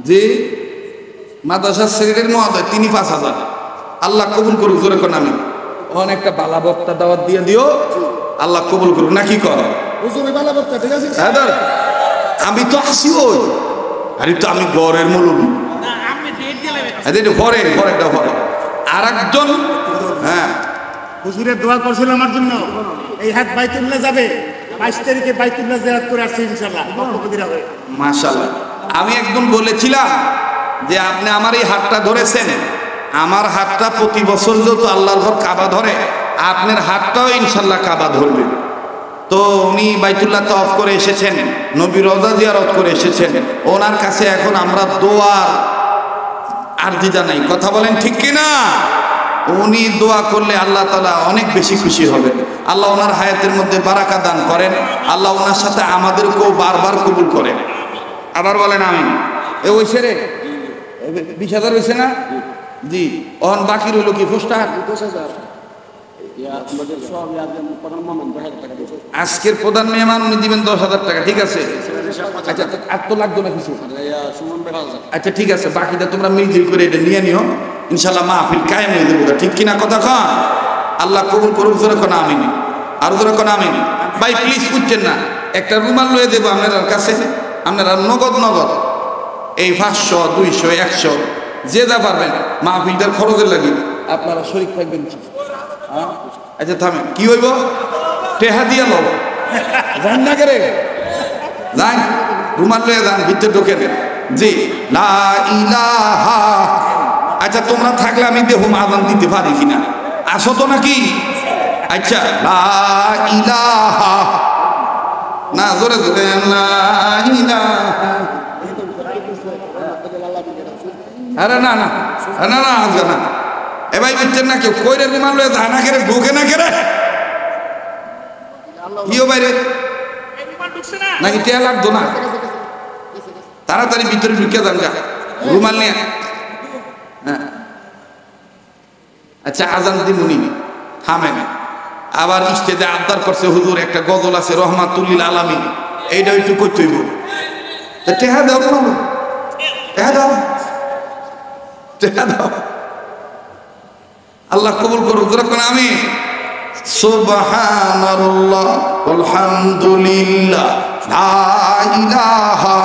জি মাদ্রাসার সেক্রেটারি মহোদয় তিনি 5,000, আল্লাহ কবুল করুন, জোরে কোন আমিন। অনেকটা বালা বক্তা দাওয়াত দিয়ে দিও, আল্লাহ কবুল করুন। নাকি কর হুজুর বালা বক্তা ঠিক আছে? আমি তো আসি ওই, আরে তো আমি গড়ের মুলবি না আপনি ডেট দিলেন। এদের পরে পরেটা পরে আরেকজন। হ্যাঁ হুজুরের দোয়া করছিল আমার জন্য, এই হাত বাইতুল্লাহ যাবে, 22 তারিখে বাইতুল্লাহ জিয়ারত করে আসছি ইনশাআল্লাহ। মাশাআল্লাহ, আমি একদম বলেছিলাম যে আপনি আমার এই হাতটা ধরেছেন, আমার হাতটা প্রতি বছর যত আল্লাহর ঘর কাবা ধরে, আপনার হাতটাও ইনশাআল্লাহ কাবা ধরবে। তো উনি বাইতুল্লাহ তওয়াফ করে এসেছেন, নবী রওজা জিয়ারত করে এসেছেন, ওনার কাছে এখন আমরা দোয়ার আরজি জানাই। কথা বলেন ঠিক কিনা? উনি দোয়া করলে আল্লাহ তাআলা অনেক বেশি খুশি হবেন। আল্লাহ ওনার হায়াতের মধ্যে বারাকা দান করেন, আল্লাহ ওনার সাথে আমাদেরকেও বারবার কবুল করেন। আবার বলেন আমিন। এ ওইছে রে 20,000 হয়েছে না? জি অহন বাকি রইল কি? 10,000। আজকের প্রধান মেহমান উনি দিবেন 10,000 টাকা, ঠিক আছে? আচ্ছা আর তো লাগতো না কিছু? আচ্ছা ঠিক আছে, বাকিটা তোমরা মিলজিল করে এটা নিয়ে নিও, ইনশাআল্লাহ মাহফিল কায়েম হয়ে যাবে। ঠিক কিনা কথা কন? আল্লাহ কবুল করুক, জোরে কোন আমিন। আর জোরে কোন আমিন। ভাই প্লিজ উঠছেন না, একটা রুমাল লয়ে দেবো আপনার কাছে, আপনারা নগদ এই 500 200 100 যে যা পারবেন মাহফিলটার খরচের লাগি আপনারা শরীক থাকবেন। আচ্ছা থামেন, কি হইব? টেহা দিয়ে লো যান না করে যান, রুমাল লয়ে যান, ভিতরে ঢুকে দেন। জি লা ইলাহা। আচ্ছা তোমরা থাকলে আমি দেখুন আযান দিতে পারি কিনা, আসো তো নাকি? আচ্ছা লা ইলাহা, না জোরে জোরে লা ইলাহা। আরে না না না না আজকে না, এ ভাই বুঝছেন না, কেউ কইরে রুমাল লয়ে যায় না করে ঢুকে না করে কিও বাইরে নাকি টেয়া লাগতো না? তাড়াতাড়ি ভিতরে ঢুকে যান যা রুমাল নিয়ে। হ্যাঁ আচ্ছা আজান দিমুনি থামেন। আবার স্টেজে আবদার করছে হুজুর একটা গজল আছে রহমাতুল্লিল আলামিন, এইটা একটু করতে হইব। টেহা দাও না, টেহা দাও, টেহা দাও। আল্লাহ কবুল করুক, যেরকম আমি সুবহানাল্লাহ আলহামদুলিল্লাহ লা ইলাহা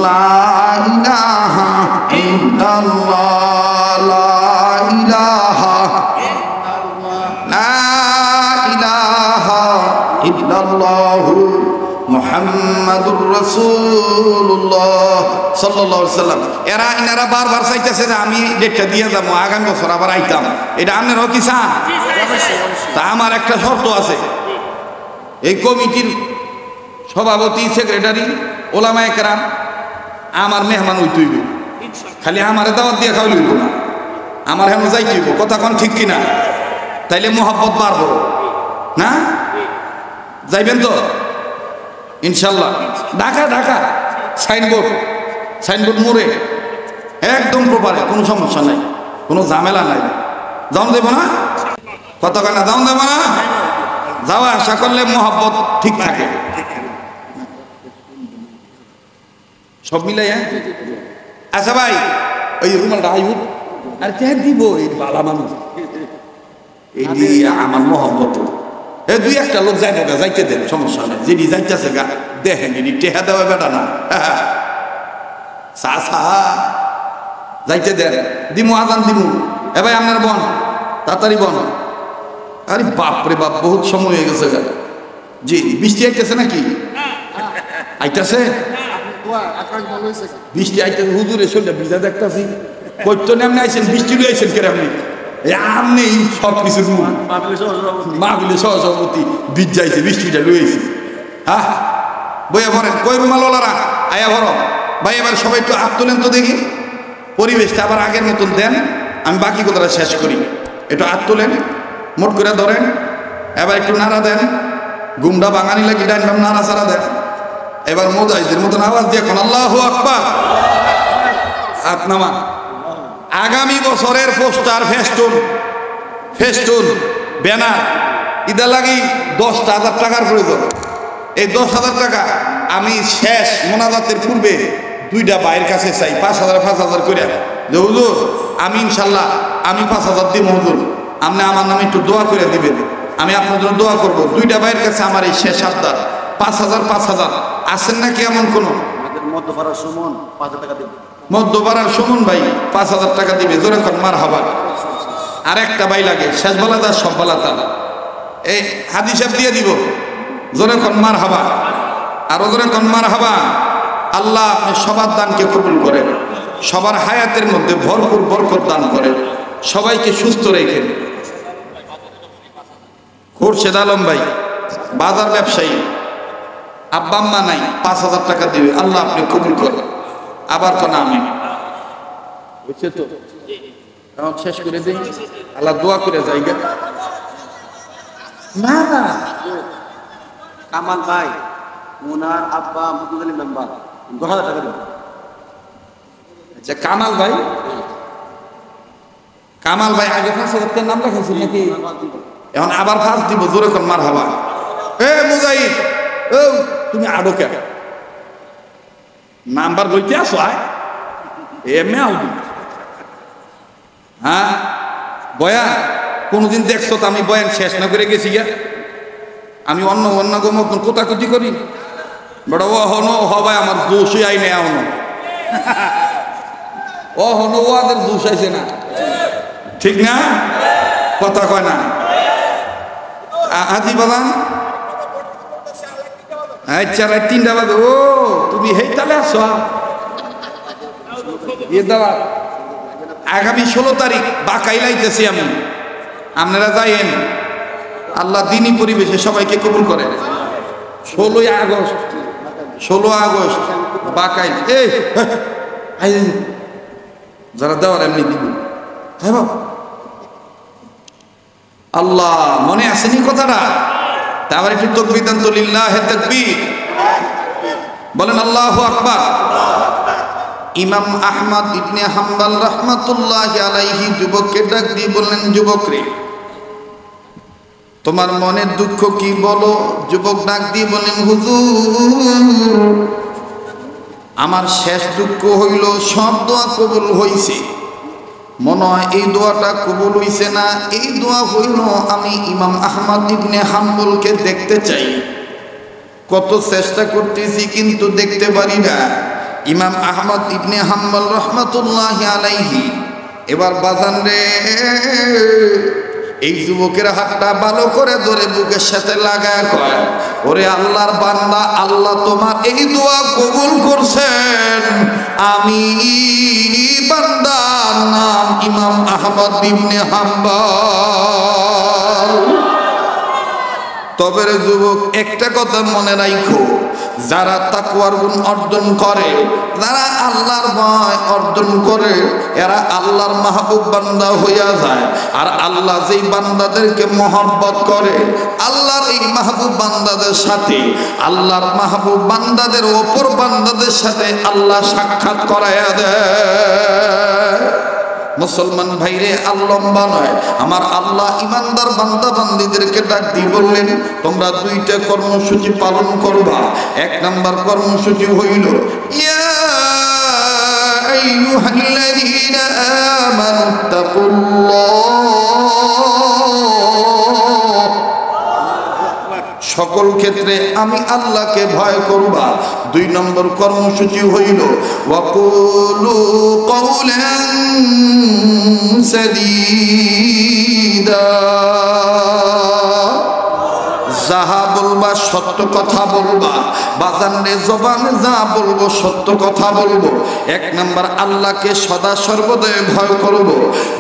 লা ইলাহা ইল্লাল্লাহ লা ইলাহা লা ইলাহা ইল্লাল্লাহু মুহাম্মাদুর রাসূলুল্লাহ সাল্লাল্লাহু আলাইহি সাল্লাম। এনারা বারবার চাইতেছে যে আমি ডেটটা দিয়ে যাবো, আগামী বছর আবার আইতাম। এটা আপনারাও কি চান? তা আমার একটা শর্ত আছে, এই কমিটির সভাপতি সেক্রেটারি ওলামায়ে কেরাম আমার মেহমান হইতে হইব, খালি আমারে দাওয়াত দিয়ে খাওয়াই হইব না, আমার হেন যাইতে হইব। কথা কোন ঠিক কিনা? তাইলে মোহাব্বত বাড়বো না? যাইবেন তো ইনশাল্লাহ? ঢাকা ঢাকা সাইনবোর্ড মোড়ে একদম প্রপারে, কোনো সমস্যা নাই, কোনো ঝামেলা নাই। যাওয়া দেব না? কতখানা দাম দেবো না, যাওয়া আশা করলে মহব্বত ঠিক থাকে সব মিলাই। হ্যাঁ আচ্ছা ভাই ওই রুমালটা আইব আর কে দিব, এই বালা মানুষ এই দিয়ে আমার মহব্বত দুই একটা লোক যাই না, যাইতে দেন সমস্যা নেই, যেটি যাইতেছে গা দেখেন যদি টেহা দেওয়া বেটা না চা চা যাইতে দেন, দিমু আজান দিমু। এ ভাই আপনার বন তাড়াতাড়ি বন। আরে বাপরে বাপ বহুত সময় হয়ে গেছে গা। জি বৃষ্টি আইতেছে নাকি? আইতেছে বৃষ্টি আইতেছে, হুজুর এসে ভিজা দেখতেছি কইতো না আপনি আইছেন, বৃষ্টি লই আইছেন কেন আপনি? আপনি সব কিছুর মাহবিলে সহসভাপতি বীজ যাইছে, বৃষ্টিটা লই আইছে। হ্যাঁ বইয়া ভরেন, কই রুমালওয়ালারা আয়া ভরো ভাই, এবার সবাই একটু হাত তোলেন তো দেখি, পরিবেশটা আবার আগের মতন দেন। আমি বাকি কথাটা শেষ করি, একটু হাত তোলেন, মোট করে ধরেন, এবার একটু নাড়া দেন, গুমটা বাঙালি লাগি ডাইন বাম নাড়া ছাড়া দেন। এবার মুজাহিদের মতন আওয়াজ দিয়ে এখন আল্লাহু আকবার হাত নামা। আগামী বছরের পোস্টার ফেস্টুন ব্যানার ইদা লাগি 10,000 টাকার প্রয়োজন। এই 10,000 টাকা আমি শেষ মোনাজাতের পূর্বে দুইটা ভাইয়ের কাছে চাই, 5,000 করে, যে হুজুর আমি ইনশাল্লাহ আমি 5,000 দিব হুজুর, আপনি আমার নামে একটু দোয়া করে দিবেন, আমি আপনার জন্য দোয়া করবো। দুইটা ভাইয়ের কাছে আমার এই শেষ আবদার, 5,000 আছেন নাকি এমন কোনো? মধ্যপাড়ার সুমন 5,000 টাকা দেবে, মধ্যপাড়ার সুমন ভাই 5,000 টাকা দিবে, জোরে কর মার হাবা। আর একটা ভাই লাগে, শেষ বেলা তার সব বেলা তার, এই হাদি সাহেব দিয়ে দিব, জোরে কর মার হাবা, আরো জোরে কর মার হাবা। আল্লাহ আপনি সবার দানকে কবুল করেন, সবার হায়াতের মধ্যে ভরপুর বরকত দান করেন, সবাইকে সুস্থ রেখেন। খুরশেদ আলম ভাই বাজার ব্যবসায়ী, আব্বা আম্মা নাই, 5,000 টাকা দিবে, আল্লাহ আপনি কবুল করেন। আবার কোন আমি বুঝছে তো শেষ করে দিই, আল্লাহ দোয়া করে যাই না না। কামাল ভাই ওনার আব্বা মুকুল মেম্বার 10,000 টাকা দেবে। আচ্ছা কামাল ভাই আগে 5,000 নাম লেখাইছিল নাকি? এখন আবার 5 দিব, জোরে কোন মার হাবা। এ মুজাহিদ ও তুমি আডো কে নাম্বার লইতে আসো? হ্যাঁ বয়ান কোনদিন দেখছো তো আমি বয়ান শেষ না করে গেছি গা? আমি অন্য মতন কোথাকুটি করি বড় ও হনো হবাই আমার দোষই আইনে এখনো ও হনো ওদের দোষ আইছে না, ঠিক না? কথা কয় না আজি বাবান। আচ্ছা রাত 3টা বাজে, ও তুমি হেই তালে আসো। দাওয়া আগামী 16 তারিখ বাকাই লাইতেছি আমি, আপনারা যাইয়েন, আল্লাহ দিনী পরিবেশে সবাইকে কবুল করে। 16 আগস্ট বাকাই, যারা দেওয়ার এমনি দিব। আল্লাহ মনে আসেনি কথাটা? তারপর একটু তাকবীর দেন তো, লিল্লাহি তাকবীর বলেন, আল্লাহু আকবার। ইমাম আহমদ ইবনে হাম্বল রাহমাতুল্লাহি আলাইহি যুবককে ডাক দিয়ে বললেন, যুবক রে তোমার মনের দুঃখ কি বলো? যুবক ডাক দিয়ে বলেন, হুজুর আমার শেষ দুঃখ হইল সব দোয়া কবুল হইছে, মনে হয় এই দোয়াটা কবুল হইছে না। এই দোয়া হইল আমি ইমাম আহমদ ইবনে হাম্বলকে দেখতে চাই, কত চেষ্টা করতেছি কিন্তু দেখতে পারি না। ইমাম আহমদ ইবনে হাম্বল রাহমাতুল্লাহি আলাইহি এবার বাজান রে এই যুবকের হাতটা ভালো করে ধরে বুকের সাথে লাগায় কয়, ওরে আল্লাহর বান্দা, আল্লাহ তোমার এই দোয়া কবুল করছেন। আমি বান্দার নাম ইমাম আহমদ ইবনে হাম্বল। তবে রে যুবক একটা কথা মনে রাখো, যারা তাকওয়ার গুণ অর্জন করে, যারা আল্লাহর ভয় অর্জন করে, এরা আল্লাহর মাহবুব বান্দা হইয়া যায়। আর আল্লাহ যেই বান্দাদেরকে মহব্বত করে, আল্লাহর এই মাহবুব বান্দাদের সাথে, আল্লাহর মাহবুব বান্দাদের অপর বান্দাদের সাথে আল্লাহ সাক্ষাৎ করাইয়া দেয়। মুসলমান ভাইরে লম্বা নয়, আমার আল্লাহ ইমানদার বান্দা বান্দীদেরকে ডাক দিয়ে বললেন তোমরা দুইটা কর্মসূচি পালন করবা। এক নাম্বার কর্মসূচি হইল ইয়া আইয়ুহাল্লাযীনা আমানুত্তাকুল্লাহ, সকল ক্ষেত্রে আমি আল্লাহকে ভয় করবা। দুই নম্বর কর্মসূচি হইল ওয়াকুলু কওলান সাদীদা, যাহা বলবা সত্য কথা বলবা, বাজানে জবানে যা বলবো সত্য কথা বলবো। এক নম্বর আল্লাহকে সদা সর্বদাই ভয় করব,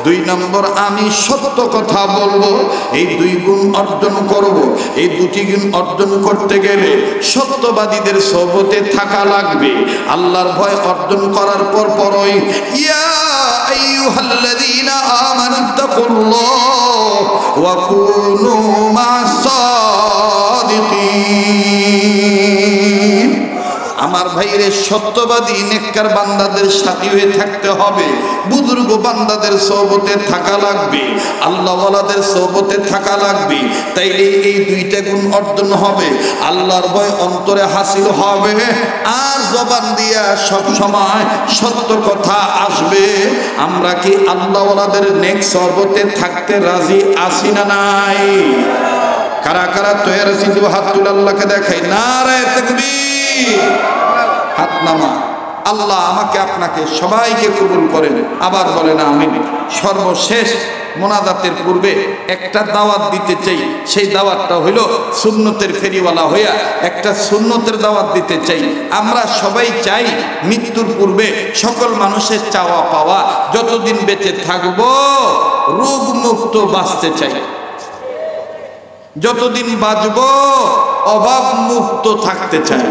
দুই নম্বর আমি সত্য কথা বলবো। এই দুই গুণ অর্জন করব। এই দুটি গুণ অর্জন করতে গেলে সত্যবাদীদের সোহবতে থাকা লাগবে। আল্লাহর ভয় অর্জন করার পর পরই ইয়া আইয়ুহাল্লাযীনা আমানুত্তাকুল্লাহ ওয়া কুনু মা'আস সাদিকিন, আমার ভাইরে সত্যবাদী নেককার বান্দাদের সাথী হয়ে থাকতে হবে, বুজুর্গ বান্দাদের সোহবতে থাকা লাগবে, আল্লাহওয়ালাদের সোহবতে থাকা লাগবে। তাইলে এই দুইটা গুণ অর্জন হবে, আল্লাহর ভয় অন্তরে হাসিল হবে, আর জবান দিয়া সব সময় সত্য কথা আসবে। আমরা কি আল্লাহওয়ালাদের নেক সোহবতে থাকতে রাজি আছি না নাই? কারা কারা তৈরি আছি? হাত তুলে আল্লাহকে দেখাই, নারায়ে তাকবীর, হাত নামা। আল্লাহ আমাকে আপনাকে সবাইকে কবুল করেন, আবার বলেন আমিন। সর্বশেষ মোনাজাতের পূর্বে একটা দাওয়াত দিতে চাই, সেই দাওয়াতটা হইল সুন্নতের ফেরিওয়ালা হইয়া একটা সুন্নতের দাওয়াত দিতে চাই। আমরা সবাই চাই মৃত্যুর পূর্বে সকল মানুষের চাওয়া পাওয়া, যতদিন বেঁচে থাকবো রোগ মুক্ত বাঁচতে চাই, যতদিন বাঁচব অভাব মুক্ত থাকতে চাই,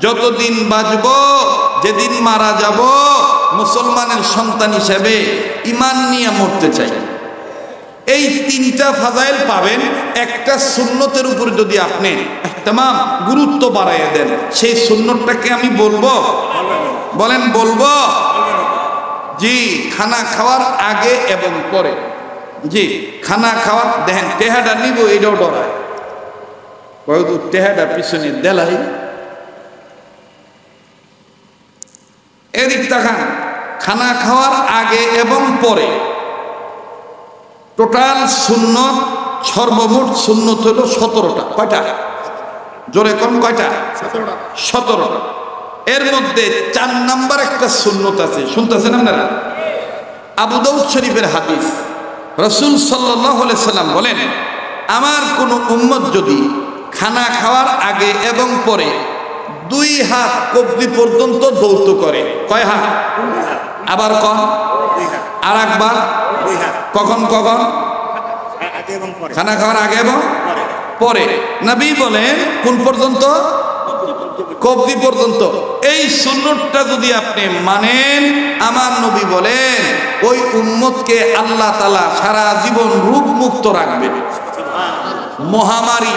যতদিন বাঁচব যেদিন মারা যাব মুসলমানের সন্তান হিসেবে ঈমান নিয়ে মরতে চাই। এই তিনটা ফাজাইল পাবেন একটা সুন্নতের উপর যদি আপনি তামাম গুরুত্ব বাড়াইয়া দেন। সেই সুন্নতটাকে আমি বলবো, বলেন বলবো? জি, খানা খাওয়ার আগে এবং পরে। জি, খানা খাওয়ার দেখেন টেহাটা নিব এইটাও ডরায়, কয়েক টেহাটা পিছনে দেলাই। এদিক তাকান, খানা খাওয়ার আগে এবং পরে টোটাল সুন্নত, সর্বমোট সুন্নত হলো 17টা। কয়টা? জোরে কোন কয়টা? 17টা। এর মধ্যে 4 নাম্বার একটা সুন্নত আছে, শুনতেছেন আপনারা? আবু দাউদ শরীফের হাদিস, রাসূল সাল্লাল্লাহু আলাইহি সাল্লাম বলেন আমার কোন উম্মত যদি খানা খাওয়ার আগে এবং পরে 2 হাত কবজি পর্যন্ত দৌত করে, কয় হাত? আবার কন, আর একবার কখন কখন? খানা খাওয়ার আগে এবং পরে। নবী বলেন কোন পর্যন্ত? কবজি পর্যন্ত। এই সুন্নতটা যদি আপনি মানেন, আমার নবী বলেন ওই উম্মতকে আল্লাহ তাআলা সারা জীবন রোগ মুক্ত রাখবেন। মহামারী,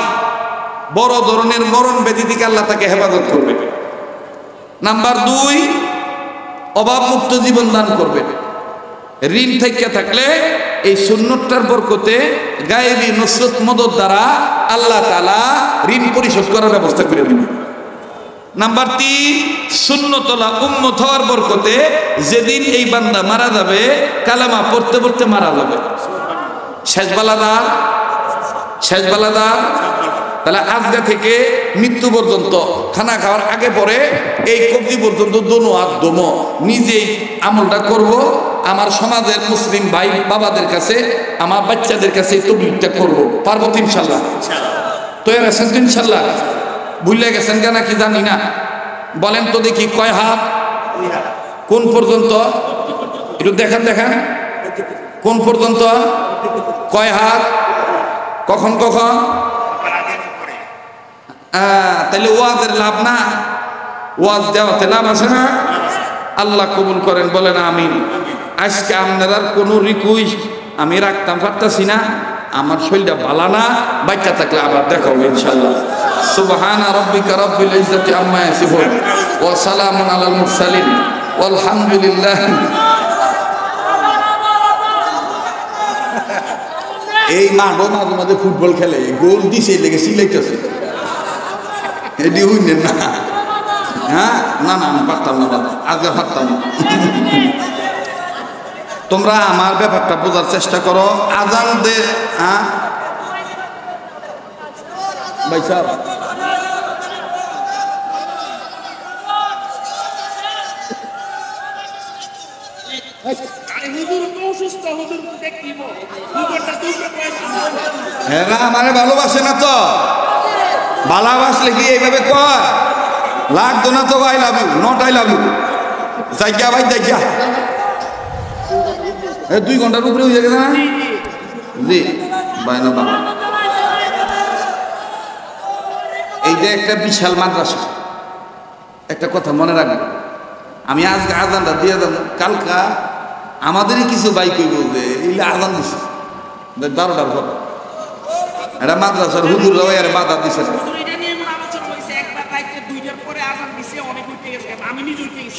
বড় ধরনের মরণ ব্যাধি থেকে আল্লাহ তাকে হেফাজত করবে। নাম্বার 2, অভাব মুক্ত জীবন দান করবেন। ঋণ থেকে থাকলে এই সুন্নতটার বরকতে গায়েবী নুসরত মদদ দ্বারা আল্লাহ তাআলা ঋণ পরিশোধ করার ব্যবস্থা করে দিবেন। নাম্বার 3, সুন্নতলা উম্মত হওয়ার বরকতে যেদিন এই বান্দা মারা যাবে কালেমা পড়তে পড়তে মারা যাবে। শেষ বালাদার, শেষ বালাদার। তাহলে আজকে থেকে মৃত্যু পর্যন্ত খানা খাওয়ার আগে পরে এই কবজি পর্যন্ত দোনো হাত দমো নিজেই আমলটা করব। আমার সমাজের মুসলিম ভাই বাবাদের কাছে, আমার বাচ্চাদের কাছে এই তবলিগটা করব। পারবো তো ইনশাল্লাহ? তৈরি আছেন তো ইনশাল্লাহ? ভুলে গেছেন কেন কি জানি না, বলেন তো দেখি কয় হাত? কোন পর্যন্ত? একটু দেখান দেখান, কোন পর্যন্ত? কয় হাত? কখন কখন? তাহলে ওয়াজের লাভ না? ওয়াজ দেওয়াতে লাভ আছে না? আল্লাহ কবুল করেন, বলেন আমিন। আজকে আপনারা কোনো রিকোয়েস্ট আমি রাখতাম পারতাছি না, আমার শরীরটা ভালো না, বাচ্চা থাকলে আবার দেখা হবে ইনশাআল্লাহ। সুবহান রাব্বিকা রাব্বিল ইজ্জাতি আম্মা ইয়াসিফুন ওয়া সালামুন আলাল মুরসালিন ওয়ালহামদুলিল্লাহ। এই মাঠও মাঝে মাঝে ফুটবল খেলে, গোল দিছে লেগে সিলেক্টেছে, এটি হইলেন না। হ্যাঁ, না না আমি পারতাম না বাবা, আজকে পারতাম না। তোমরা আমার ব্যাপারটা বোঝার চেষ্টা করো। আজান দে, হ্যাঁ ভাই সাহেব, এরা আমারে ভালোবাসে না তো, ভালোবাসলে কি এইভাবে কয়? লাগতো না তো ভাই, love you not I love you, জায়গা ভাই জায়গা। 2 ঘন্টার উপরে হয়ে গেছে না? জি ভাই না বাবা, এই যে একটা বিশাল মাদ্রাসা, একটা কথা মনে রাখবেন, আমি আজকে আজানটা দিয়ে দেব, কালকা আমাদেরই কিছু বাইক বলবে এই আজান দিছে 12টার পর, এটা মাদ্রাসার হুজুররাও এর বাধা দিছে।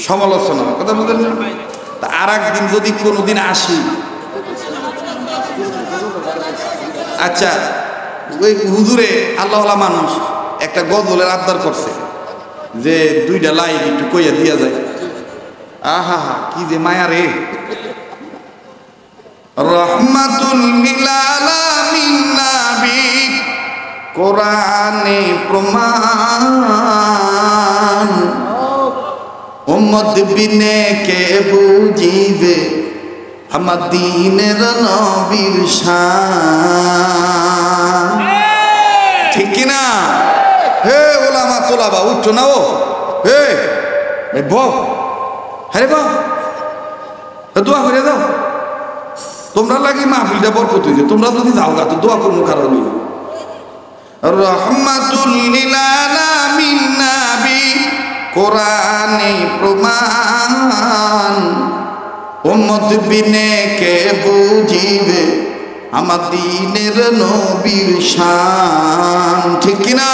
সমালোচনা কথা বলতেন না। আর একদিন যদি কোনোদিন আসি, আচ্ছা ওই হুজুরে আল্লাহওয়ালা মানুষ একটা গজলের আবদার করছে যে 2টা লাইন একটু কইয়া দিয়া যায়। আহা হা, কি যে মায়া রে। রহমাতুল লিল আলামিন নবী কোরআনে প্রমাণ, উম্মত বিনে কে বুঝিবে আমার দ্বীনের নবীর শান। ঠিক কি না? হে ওলামা তোলাবা, উঠছো না? ও হে বউ, হ্যাঁ বউ, দোয়া করে দাও। তোমরা লাগি মাহফিলটা বরকত হইছে, তোমরা যদি যাও গা তো দোয়া করবো কারণ। রহমাতুল লিল আলামিন নবী কোরআনে প্রমাণ, উম্মত বিনে কে বুঝিবে আমার দ্বীনের নবীর শান। ঠিক কি না?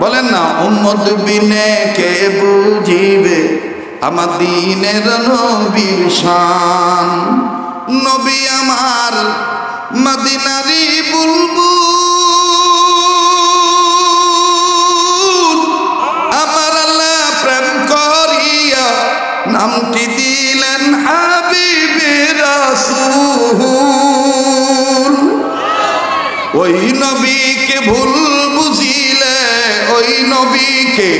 বলেন না, উম্মত বিনে কে বুঝিবে আমার দ্বীনের নবীর শান। নবী আমার মদিনারি বুলবুল, আমার আল্লাহ প্রেম করিয়া নামটি দিলেন হাবিবে রাসূল। ওই নবীকে ভুল বুঝিলে, ওই নবীকে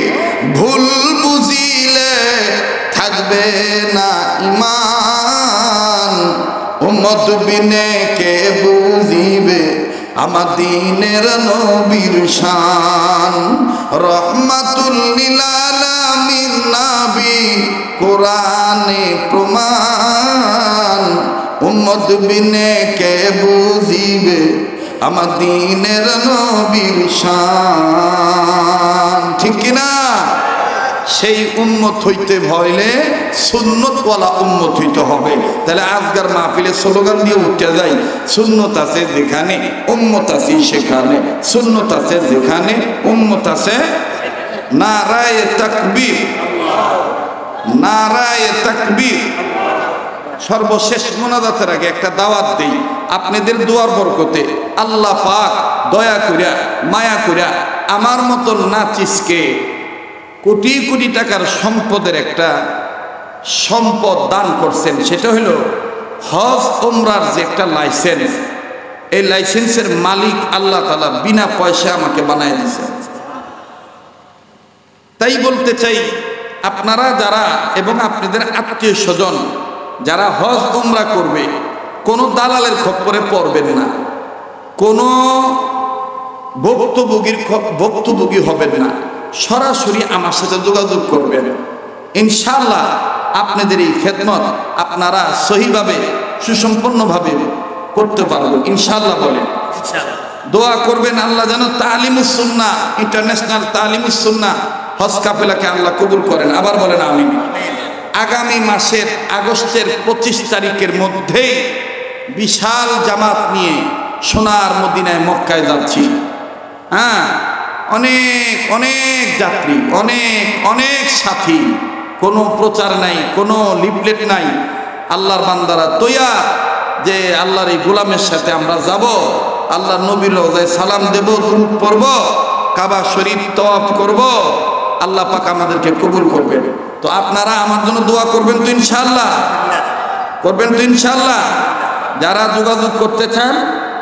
ভুল বুঝিলে থাকবে না ঈমান। উম্মত বিনে কে বুঝিবে আমার দ্বীনের নবীর শান। রহমাতুল লিল আলামিন নবী কোরআনে প্রমাণ, উম্মত বিনে কে বুঝিবে আমার দ্বীনের নবীর শান। ঠিক কিনা? সেই উম্মত হইতে ভয়লে সুন্নতওয়ালা উম্মত হইতে হবে। তাহলে আজকের মাহফিলে স্লোগান দিয়ে উঠতে যাই, সুন্নত আছে যেখানে উম্মত আছে সেখানে, সুন্নত আছে যেখানে উম্মত আছে। নারায়ে তাকবীর, নারায়ে তাকবীর। সর্বশেষ মোনাজাতের আগে একটা দাওয়াত দেই, আপনাদের দোয়ার বরকতে আল্লাহ পাক দয়া কইরা মায়া কইরা আমার মতন নাচিসকে কোটি কোটি টাকার সম্পদের একটা সম্পদ দান করছেন। সেটা হলো হজ ওমরার যে একটা লাইসেন্স, এই লাইসেন্সের মালিক আল্লাহ তাআলা বিনা পয়সা আমাকে বানায় দিয়েছেন। তাই বলতে চাই, আপনারা যারা এবং আপনাদের আত্মীয় স্বজন যারা হজ ওমরা করবে, কোনো দালালের খপ্পরে পড়বেন না, কোনো ভুক্তভোগী হবেন না, সরাসরি আমার সাথে যোগাযোগ করবেন। ইনশাআল্লাহ আপনাদের এই খেদমত আপনারা সহিভাবে সুসম্পন্নভাবে করতে পারবেন ইনশাআল্লাহ। বলেন দোয়া করবেন আল্লাহ যেন তালিমুস সুন্নাহ ইন্টারন্যাশনাল তালিমুস সুন্নাহ হজ কাফেলাকে আল্লাহ কবুল করেন। আবার বলেন আমিন। আগামী মাসের আগস্টের 25 তারিখের মধ্যেই বিশাল জামাত নিয়ে সোনার মদিনায় মক্কায় যাচ্ছি। হ্যাঁ, অনেক অনেক যাত্রী, অনেক অনেক সাথী, কোনো প্রচার নাই, কোনো লিফলেট নাই। আল্লাহর বান্দারা তৈয়ার যে আল্লাহর এই গোলামের সাথে আমরা যাব, আল্লাহর নবীর রওজায় সালাম দেব, দুরূদ পড়ব, কাবা শরীফ তওয়াফ করব, আল্লাহ পাক আমাদেরকে কবুল করবেন। তো আপনারা আমার জন্য দোয়া করবেন তো ইনশাআল্লাহ? করবেন তো ইনশাআল্লাহ? যারা যোগাযোগ করতে চান,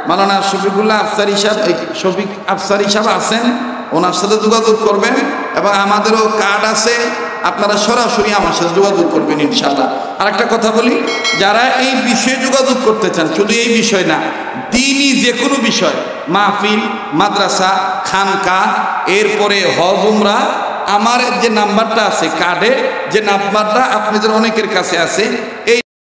মাওলানা শফিকুল্লাহ আফসারী সাহেব, শফিক আফসারী সাহেব আছেন, ওনার সাথে যোগাযোগ করবেন। এবং আমাদেরও কার্ড আছে, আপনারা সরাসরি আমার সাথে যোগাযোগ করবেন ইনশাআল্লাহ। আর একটা কথা বলি, যারা এই বিষয়ে যোগাযোগ করতে চান, শুধু এই বিষয় না, দ্বীনি যে কোনো বিষয়, মাহফিল, মাদ্রাসা, খানকা, এরপরে হজ উমরা, আমার যে নাম্বারটা আছে কার্ডে, যে নাম্বারটা আপনাদের অনেকের কাছে আছে,